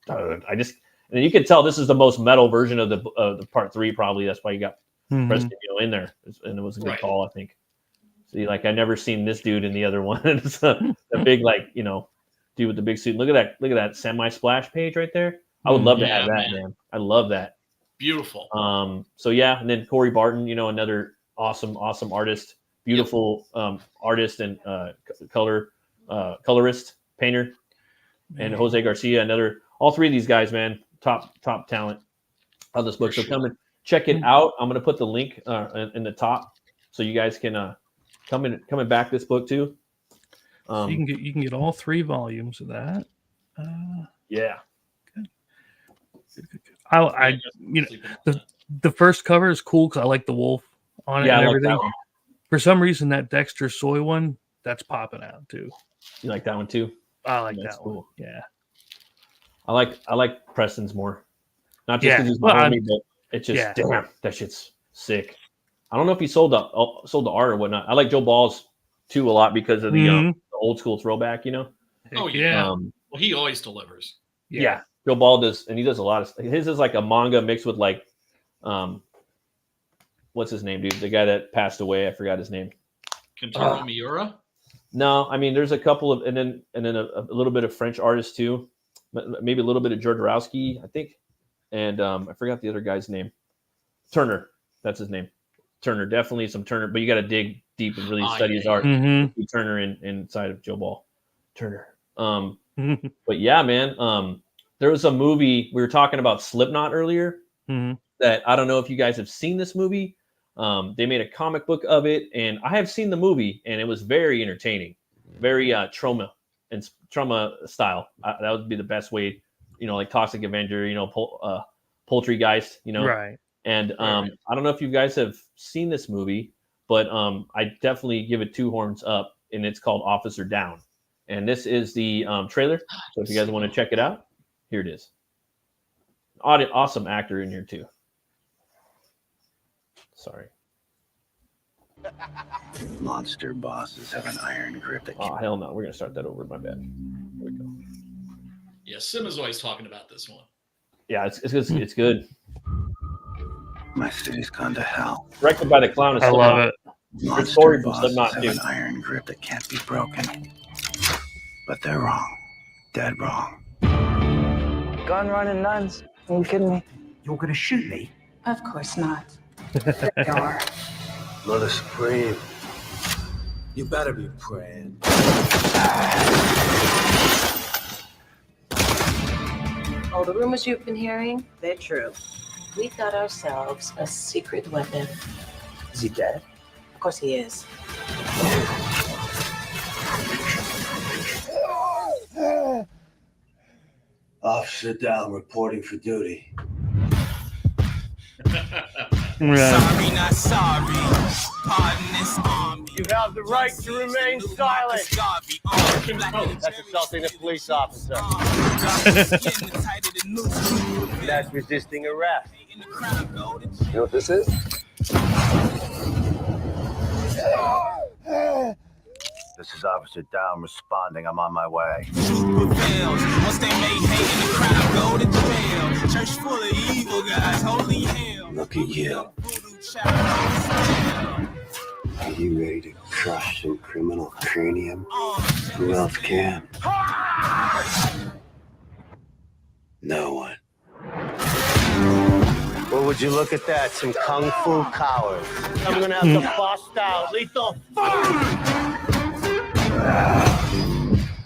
you can tell this is the most metal version of the part 3. Probably that's why you got Preston in there, and it was a good call, I think. See, I never seen this dude in the other one. It's a big dude with the big suit. Look at that semi splash page right there. I would love to have that, man. I love that. Beautiful. So yeah, and then Corey Barton, another awesome artist, beautiful artist and colorist, painter, and Jose Garcia, all 3 of these guys, man, top talent of this book. So come and check it out. I'm gonna put the link in the top so you guys can come and back this book too. So you can get all 3 volumes of that. Yeah. Good. The first cover is cool because I like the wolf on it and everything. For some reason, that Dexter Soy one that's popping out too. You like that one too? I like That's that one. cool. Yeah. I like Preston's more. Not just Yeah. because he's my Well, homie, but it's just yeah. damn, that shit's sick. I don't know if he sold the art or whatnot. I like Joe Ball's too a lot because of the old school throwback, you know. Oh yeah. Um, Well, he always delivers. yeah. Joe Ball does, and he does a lot of. His is like a manga mixed with like, what's his name, dude? The guy that passed away. I forgot his name. Kentaro Miura. No, I mean there's a couple of, and then a little bit of French artists too, maybe a little bit of Jodorowsky, I think, and I forgot the other guy's name. Turner, that's his name. Turner, definitely some Turner, but you got to dig deep and really study his art. Turner inside of Joe Ball, Turner. But yeah, man, there was a movie we were talking about Slipknot earlier. That I don't know if you guys have seen this movie. They made a comic book of it, and I have seen the movie, and it was very entertaining, very trauma style. That would be the best way, like Toxic Avenger, Poultrygeist, Right. And I don't know if you guys have seen this movie, but I definitely give it 2 horns up, and it's called Officer Down. And this is the trailer. So if you guys want to check it out, here it is. Awesome actor in here too. Sorry. Monster bosses have an iron grip that Oh hell no! We're gonna start that over. My bad. Here we go. Yeah, Sim is always talking about this one. Yeah, it's good. My city's gone to hell. Directed by the clown. I love it. Good story from Monster bosses Slipknot have too. an iron grip that can't be broken. But they're wrong. Dead wrong. Gun running nuns? Are you kidding me? You're gonna shoot me? Of course not. Mother Supreme, you better be praying. Oh, the rumors you've been hearing, they're true. We got ourselves a secret weapon. Is he dead? Of course he is. Officer down, reporting for duty. Sorry, not sorry. Pardon this army. You have the right to remain silent. That's assaulting a police officer. That's resisting arrest. You know what this is? This is Officer Down responding. I'm on my way. Truth prevails. Once they make hate in the crowd, go to jail. Church full of evil guys, holy hell. Look at you. Are you ready to crush some criminal cranium? Who else can? No one. Well, would you look at that? Some kung fu cowards. I'm gonna have to bust out lethal.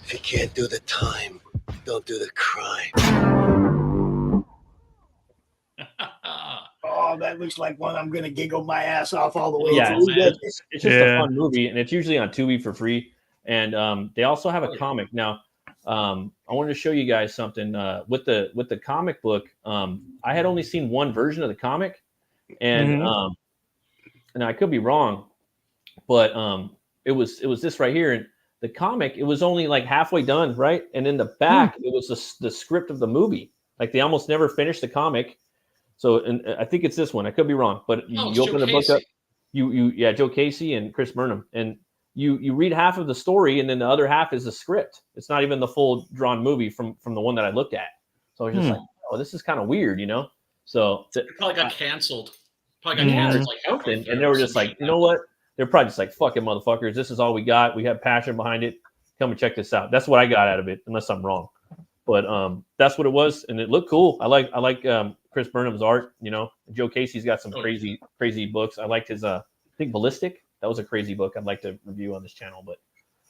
If you can't do the time, don't do the crime. Oh, that looks like one I'm going to giggle my ass off all the way Yeah, through. it's just a fun movie, and it's usually on Tubi for free. And they also have a comic now. I wanted to show you guys something with the comic book. I had only seen one version of the comic, and and I could be wrong, but it was this right here. And the comic, it was only like halfway done, right? And in the back, it was the script of the movie. Like they almost never finished the comic. So, and I think it's this one. I could be wrong, but you open the book up. Yeah, Joe Casey and Chris Burnham, and you read half of the story, and then the other half is the script. It's not even the full drawn movie from the one that I looked at. So I was just like, oh, this is kind of weird, So it probably got canceled. Probably got canceled. Like something, and they were just like, you know what? They're probably just like, fucking motherfuckers. This is all we got. We have passion behind it. Come and check this out. That's what I got out of it, unless I'm wrong. But that's what it was, and it looked cool. I like Chris Burnham's art. Joe Casey's got some crazy books. I liked his I think Ballistic. That was a crazy book. I'd like to review on this channel. But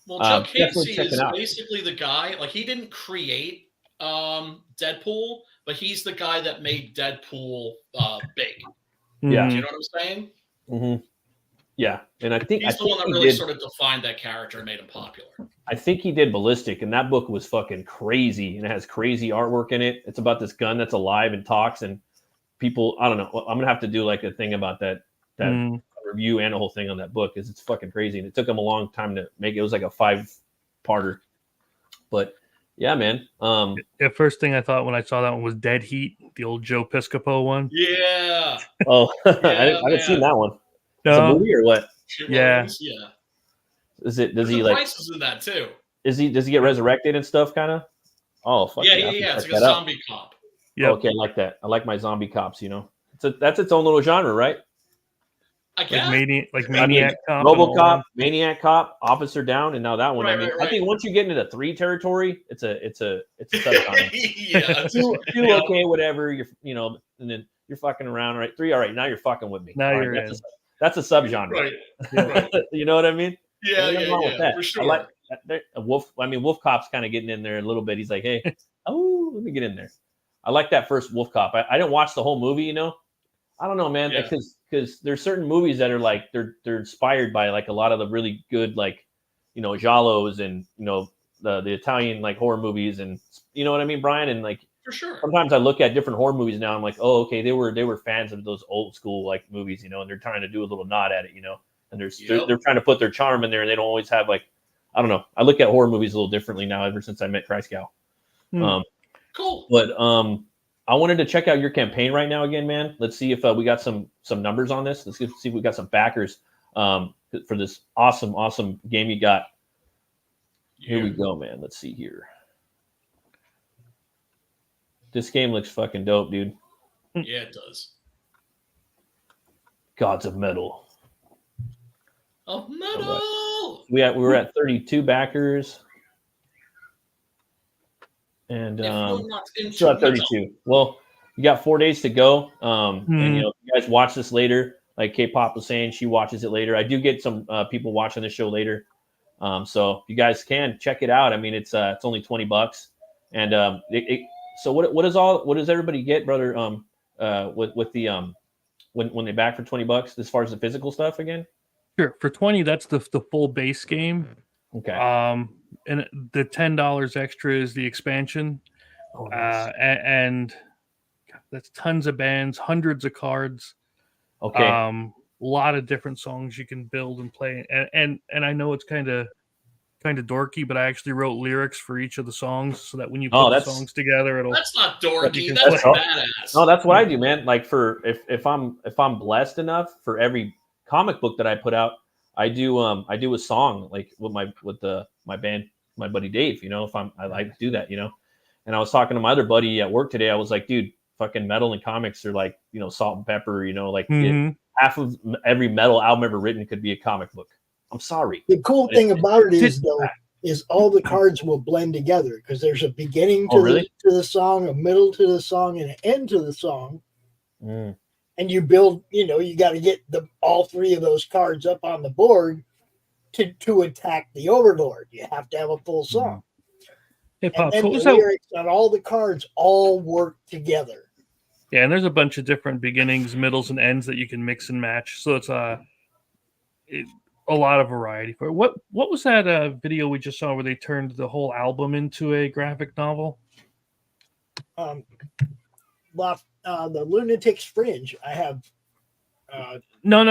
Joe Casey is basically the guy. Like he didn't create Deadpool, but he's the guy that made Deadpool big. Yeah, do you know what I'm saying? Mm-hmm. Yeah, and I think he's the one that really sort of defined that character and made him popular. I think he did Ballistic, and that book was fucking crazy, and it has crazy artwork in it. It's about this gun that's alive and talks, and people. I don't know. I'm gonna have to do like a thing about that review and a whole thing on that book, because it's fucking crazy, and it took him a long time to make. It was like a parter. But yeah, man. The first thing I thought when I saw that one was Dead Heat, the old Joe Piscopo one. Yeah. Oh, Yeah, I didn't see that one. It's a No. movie or what? Yeah. Yeah. Is it? Does The he like? Price was in that too. Does he get resurrected and stuff? Kind of. Oh, fuck Yeah, yeah. yeah. It's like a zombie cop. Yep. Okay, I like that. I like my zombie cops. You know, that's its own little genre, right? I guess. Maniac Cop. RoboCop, Maniac Cop, Officer Down, and now that one. Right, I mean, right, I think once you get into the 3 territory, it's a subgenre. Yeah. 2, okay, whatever. You know, and then you're fucking around, right? 3, all right. Now you're fucking with me. Now All right, you're in. that's a subgenre. Right. Yeah. You know what I mean? Yeah, There's nothing wrong with that. for sure. I like Wolf. I mean, Wolf Cop's kind of getting in there a little bit. He's like, hey, let me get in there. I like that first Wolf Cop. I didn't watch the whole movie, you know. I don't know, man, because there's certain movies that are like they're inspired by like a lot of the really good like, you know, giallos and you know the Italian like horror movies and you know what I mean, Brian, and like For sure. sometimes I look at different horror movies now. I'm like, oh, okay, they were fans of those old school like movies, you know, and they're trying to do a little nod at it, you know, and they're trying to put their charm in there, and they don't always have like, I don't know. I look at horror movies a little differently now ever since I met Christcow. Cool. But I wanted to check out your campaign right now again, man. Let's see if we got some numbers on this. Let's see if we got some backers for this awesome game you got. Here we go, man. Let's see here. This game looks fucking dope, dude. Yeah, it does. Gods of Metal. Of Metal. We were at 32 backers. And still at 32. Well, you got 4 days to go. And you know, if you guys watch this later, like K-Pop was saying, she watches it later. I do get some people watching the show later. So you guys can check it out. I mean, it's only $20. And so what does everybody get, brother? With the when they back for $20 as far as the physical stuff again? Sure. For 20, that's the full base game. Okay. And the $10 extra is the expansion. Oh, nice. And that's tons of bands, hundreds of cards. Okay. A lot of different songs you can build and play. And I know it's kind of dorky, but I actually wrote lyrics for each of the songs so that when you put the songs together, That's not dorky. That's badass. No, that's what I do, man. Like if I'm blessed enough, for every comic book that I put out, I do a song like with my band, my buddy Dave. You know, I like to do that. You know, and I was talking to my other buddy at work today. I was like, dude, fucking metal and comics are like, you know, salt and pepper. You know, like half of every metal album ever written could be a comic book. I'm sorry. The cool thing about it is all the cards will blend together because there's a beginning to the song, a middle to the song, and an end to the song. And you build, you know, you got to get all 3 of those cards up on the board to attack the Overlord. You have to have a full song. Hey, Pops, and then the lyrics on all the cards all work together. Yeah, and there's a bunch of different beginnings, middles, and ends that you can mix and match. So it's a lot of variety. For what was that video we just saw where they turned the whole album into a graphic novel? The Lunatic's Fringe. I have. No.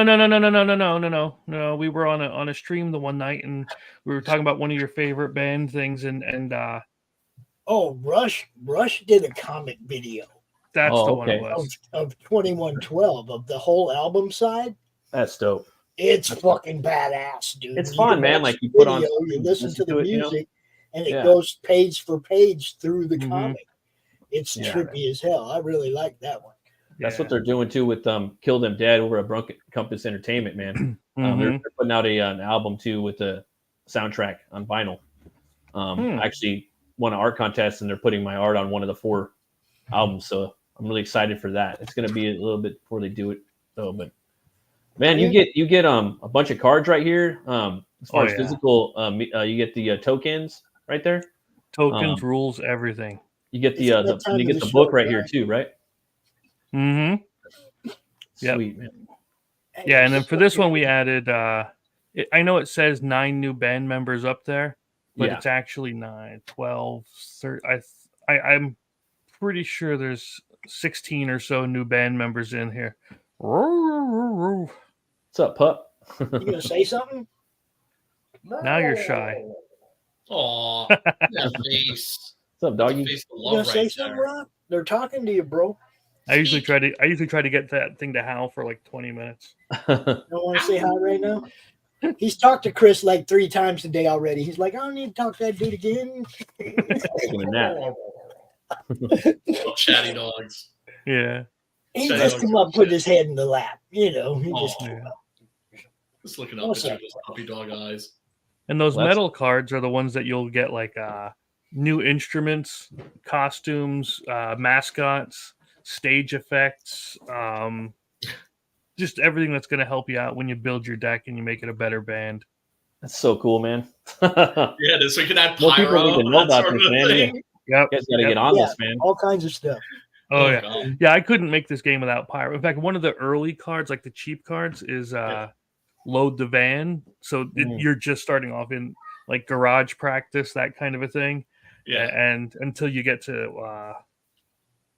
We were on a stream the one night, and we were talking about one of your favorite band things, and Rush did a comic video. That's the one it was of 2112 of the whole album side. That's dope. It's fucking badass, dude. It's fun, man. Like you put on, you listen to the music, and it Yeah. goes page for page through the comic. It's trippy as hell. I really like that one. That's what they're doing too with Kill Them Dead over at Brunk Compass Entertainment, man. They're putting out an album too with a soundtrack on vinyl. I actually won an art contest, and they're putting my art on one of the 4 albums, so I'm really excited for that. It's going to be a little bit before they do it, though. But man, you get a bunch of cards right here. As far as physical, you get the tokens right there. Tokens, rules, everything. You get the book right here too, right? Sweet, man. Yeah, and then for this one we added. I know it says 9 new band members up there, but it's actually 9, 12, 13. I'm pretty sure there's 16 or so new band members in here. What's up, pup? You gonna say something? Now you're shy. Aw, that face. What's up, That's a doggy? face of You gonna love say right something, there. Rob? They're talking to you, bro. I usually try to get that thing to howl for like 20 minutes. Don't want to say hi right now. He's talked to Chris like 3 times today already. He's like, I don't need to talk to that dude again. Taking a nap. Little chatty dogs. Yeah. He Chatty just dogs come are up, put shit. his head in the lap. You know, he just Aw. came up. Just looking up What's at you up? with those puppy dog eyes. And those Well, that's- metal cards are the ones that you'll get like new instruments, costumes, mascots, stage effects, just everything that's going to help you out when you build your deck and you make it a better band. That's so cool, man. Yeah, so you can add More people pyro, need to know that about sort this, of man. thing. Yep. You guys got to get on Yeah, this, man. all kinds of stuff. Oh, Oh, yeah. God. Yeah, I couldn't make this game without pyro. In fact, one of the early cards, like the cheap cards, is load the van. So you're just starting off in like garage practice, that kind of a thing. Yeah. And until you get to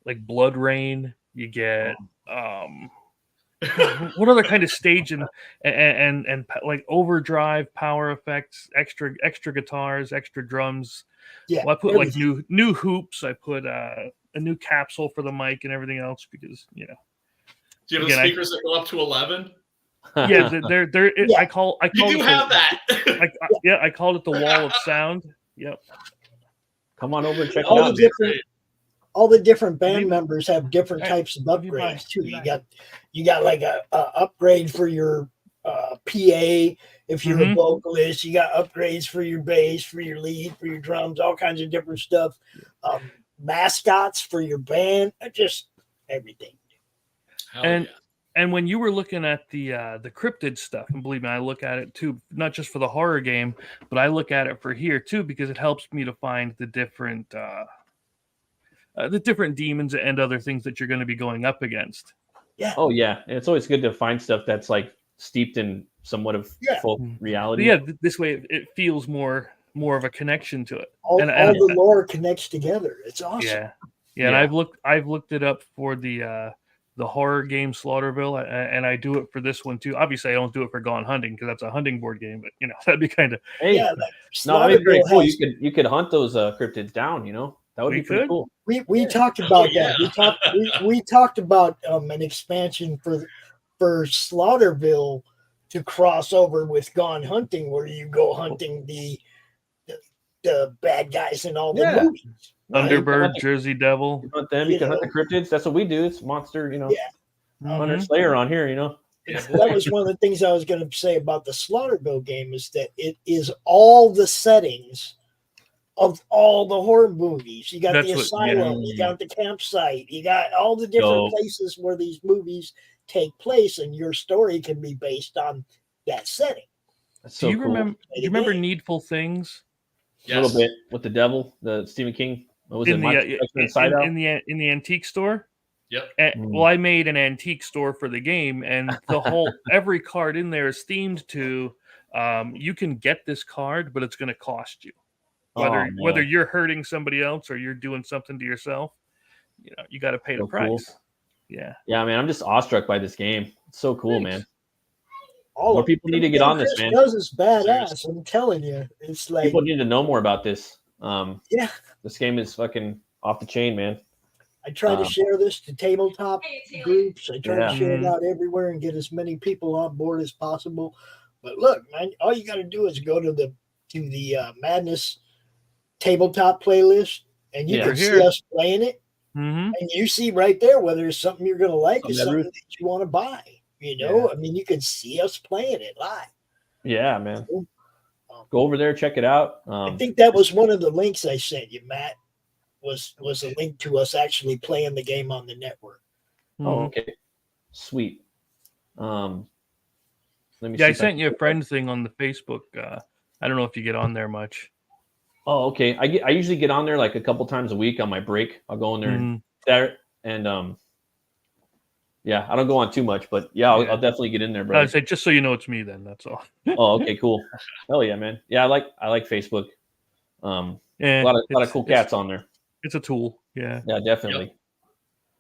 like Blood Rain, you get what other kind of stage and like overdrive, power effects, extra guitars, extra drums. Yeah, Well, I put like new hoops. I put a new capsule for the mic and everything else because Do you have the again, speakers that go up to 11? yeah, they're Yeah. I call You it do the- have that. I called it the wall of sound. Yep. Come on over and check it all out. all the different band Leave- members have different Hey, types of leave your upgrades mic. too. Leave You got like a upgrade for your PA if you're a Mhm. vocalist. You got upgrades for your bass, for your lead, for your drums, all kinds of different stuff. Mascots for your band, just everything. Hell And yeah. and when you were looking at the cryptid stuff, and believe me, I look at it too, not just for the horror game, but I look at it for here too because it helps me to find the different demons and other things that you're going to be going up against. Yeah. Oh yeah, and it's always good to find stuff that's like steeped in somewhat of folk But reality. yeah, this way it feels more of a connection to it. All And the lore connects together. It's awesome. Yeah, and I've looked it up for the horror game Slaughterville, and I do it for this one too. Obviously, I don't do it for Gone Hunting because that's a hunting board game, but that'd be kind of Hey, Yeah, no, I mean, very Slaughterville cool. has- You could hunt those cryptids down. That would We be pretty could. cool. We talked about yeah. that. We talked about an expansion for Slaughterville to cross over with Gone Hunting, where you go hunting the bad guys in all the Yeah. movies. right? Thunderbird, Jersey Devil. You hunt them. You can hunt the cryptids. That's what we do. It's monster. Hunter Mhm. Slayer on here. That was one of the things I was going to say about the Slaughterville game is that it is all the settings of all the horror movies. You got the That's what- asylum, you got the campsite, you got all the different So- places where these movies take place, and your story can be based on that setting. That's Do so you cool. remember? Do you remember Needful Things? A little bit with the devil, the Stephen King. What was it? in Monster X Inside Out? in the antique store. Yep. Well, I made an antique store for the game, and the whole every card in there is themed to. You can get this card, but it's going to cost you. Whether Oh, whether man. you're hurting somebody else or you're doing something to yourself, you got to pay the So cool. price. Yeah. Yeah, man, I'm just awestruck by this game. It's so cool, man. All More of- people need to get on this, Chris man. does is badass. I'm telling you, it's like People need to know more about this. Yeah. This game is fucking off the chain, man. I try to share this to tabletop groups. I try Yeah. to share it out everywhere and get as many people on board as possible. But look, man, all you got to do is go to the Madness tabletop playlist, and you Yeah. can We're see here. us playing it, Mm-hmm. and you see right there whether it's something you're going to like or Something that something Ruth- that you want to buy. I mean, you can see us playing it live. Yeah, man. Go over there, check it out. I think that was one of the links I sent you, Matt. Was a link to us actually playing the game on the network. Oh, okay. Sweet. Let me Yeah, I see if sent you a friend thing on the Facebook. I don't know if you get on there much. Oh, okay. I usually get on there like a couple times a week on my break. I'll go in there Mhm. and yeah, I don't go on too much, but yeah, I'll definitely get in there, bro. I'd say just so you know it's me. Then that's all. Oh, okay, cool. Hell yeah, man. Yeah, I like Facebook. Yeah, a lot of it's- cool it's- cats on there. It's a tool. Yeah. Yeah, definitely.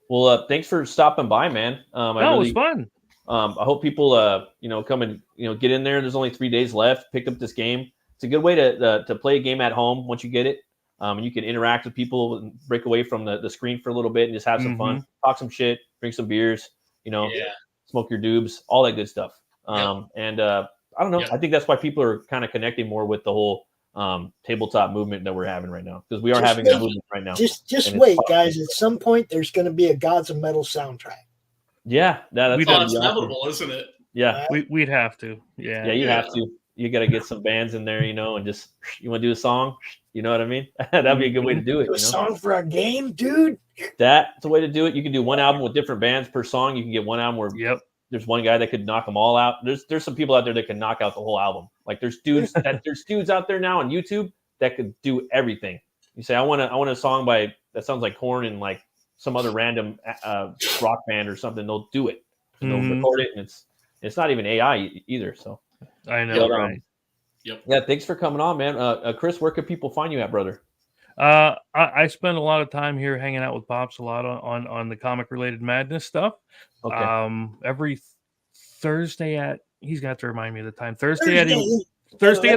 Well, thanks for stopping by, man. It was fun. I hope people come and get in there. There's only 3 days left. Pick up this game. it's a good way to play a game at home once you get it. And you can interact with people and break away from the screen for a little bit and just have some fun, talk some shit, drink some beers, smoke your doobs, all that good stuff. And I don't know. I think that's why people are kind of connecting more with the whole tabletop movement that we're having right now, because we are having a movement right now. Just wait, guys. At some point, there's going to be a Gods of Metal soundtrack. Yeah, that's inevitable, isn't it? Yeah, we'd have to. Yeah, you have to. You got to get some bands in there, and just you want to do a song. You know what I mean? That'd be a good way to do it. A song for a game, dude. That's the way to do it. You can do one album with different bands per song. You can get one album where there's one guy that could knock them all out. There's some people out there that can knock out the whole album. Like there's dudes out there now on YouTube that could do everything. You say, I want a song by that sounds like Korn and like some other random rock band or something. They'll do it. And they'll record it, and it's not even AI either. So I know, right? Yeah, thanks for coming on, man. Chris, where can people find you at, brother? I spend a lot of time here hanging out with Pops a lot on the comic related madness stuff. Okay. Every Thursday he's got to remind me of the time. Thursday at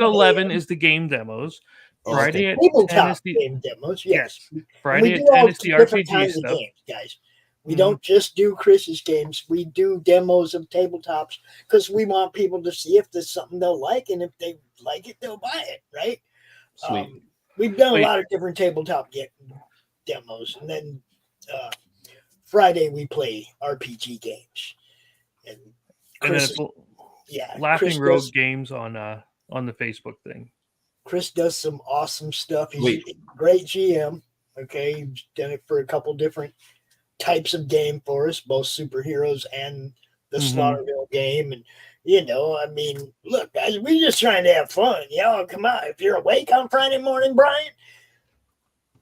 11 is the game demos. Friday at 10 is the game demos. Yes. Friday at 10 is the RPG stuff. Games, guys. We don't just do Chris's games. We do demos of tabletops because we want people to see if there's something they'll like, and if they like it, they'll buy it, right? Sweet. We've done a lot of different tabletop demos, and then Friday we play RPG games. And Chris, Laughing Road Games on the Facebook thing. Chris does some awesome stuff. He's a great GM. Okay, he's done it for a couple different types of game for us, both superheroes and the Slaughterville game. And I mean, look, guys, we're just trying to have fun. Come on. If you're awake on Friday morning, Brian,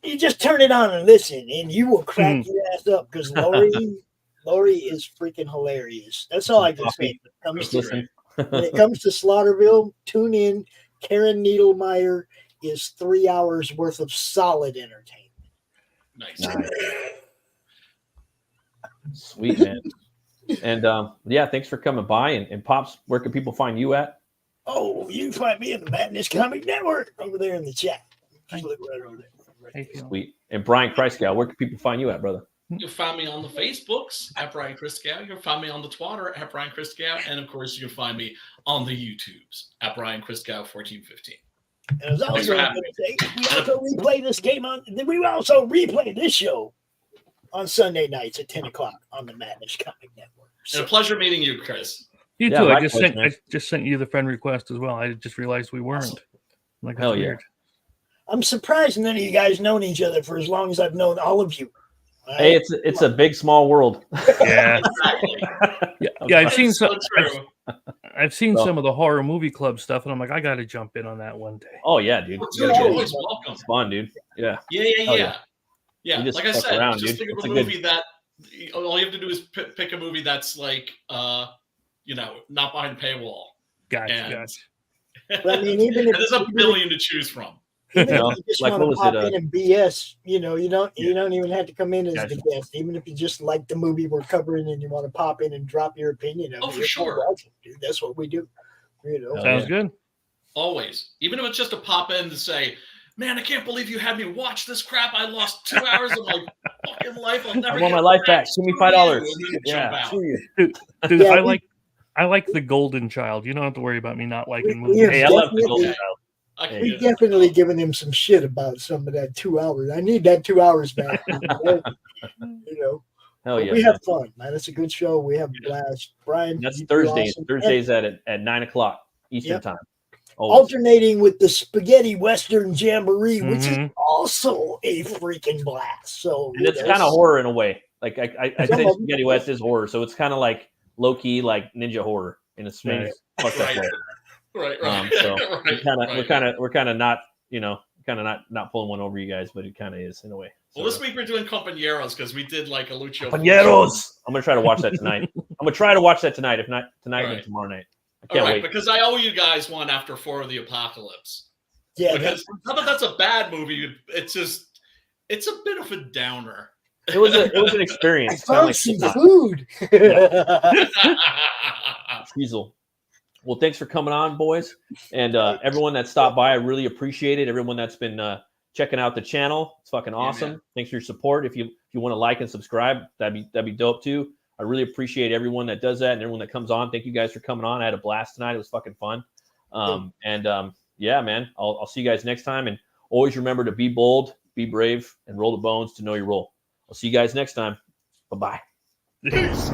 you just turn it on and listen, and you will crack your ass up because Lori is freaking hilarious. That's all I can say. When it comes to Slaughterville, tune in. Karen Needlemeyer is 3 hours worth of solid entertainment. Nice. Sweet, man. And thanks for coming by. And Pops, where can people find you at? Oh, you can find me in the Madness Comic Network over there in the chat. Just look right over there. Sweet. And Brian Kreisgau, where can people find you at, brother? You can find me on the Facebooks at Brian Kreisgau. You can find me on the Twitter at Brian Kreisgau. And of course, you can find me on the YouTubes at Brian Kreisgau 1415. And as I was going to say, we also replay this game we also replay this show on Sunday nights at 10 o'clock on the Madness Comic Network. So, and a pleasure meeting you, Chris. You too. I just sent you the friend request as well. I just realized we weren't. Awesome. Like, hell weird. I'm surprised none of you guys known each other for as long as I've known all of you. Hey, it's a big small world. Yeah. Yeah, I've seen some. I've seen some of the horror movie club stuff, and I'm like, I got to jump in on that one day. Oh yeah, dude. You're always welcome. It's fun, dude. Yeah. Yeah. Like I said, around, just dude. think of a movie that all you have to do is pick a movie that's like, not behind a paywall. Gotcha. Well, I mean, even if there's a billion to choose from. Even if you just want to pop in and BS, you don't even have to come in as the guest. Even if you just like the movie we're covering and you want to pop in and drop your opinion, for sure, welcome, dude. That's what we do. Sounds good. Always, even if it's just a pop in to say, "Man, I can't believe you had me watch this crap. I lost 2 hours of my fucking life. I'll never I want my life back. Give me $5." Yeah, dude. I like the Golden Child. You don't have to worry about me not liking movies. Hey, I love the Golden Child. We've definitely given him some shit about some of that 2 hours. I need that 2 hours back. Hell yeah, we have fun, man. It's a good show. We have a blast. Brian, that's Thursdays. Awesome. Thursdays at 9 o'clock Eastern time. Always. Alternating with the Spaghetti Western Jamboree, which is also a freaking blast. So and it's kind of horror in a way. Like I say Spaghetti West is horror, so it's kind of like low key, like ninja horror in a space. Fuck that way. Right. So we're kind of not, not pulling one over you guys, but it kind of is in a way. Well, this week we're doing Compañeros because we did like a Lucio. Compañeros. I'm gonna try to watch that tonight. If not tonight, then tomorrow night. I can't wait because I owe you guys one after 4 of the Apocalypse. Yeah, because not that that's a bad movie. It's a bit of a downer. It was an experience. I found some food. Diesel. Well, thanks for coming on, boys, and everyone that stopped by. I really appreciate it. Everyone that's been checking out the channel, it's fucking awesome. Man. Thanks for your support. If you want to like and subscribe, that'd be dope too. I really appreciate everyone that does that and everyone that comes on. Thank you guys for coming on. I had a blast tonight. It was fucking fun. Yeah, man. I'll see you guys next time, and always remember to be bold, be brave, and roll the bones to know your role. I'll see you guys next time. Bye-bye. Peace.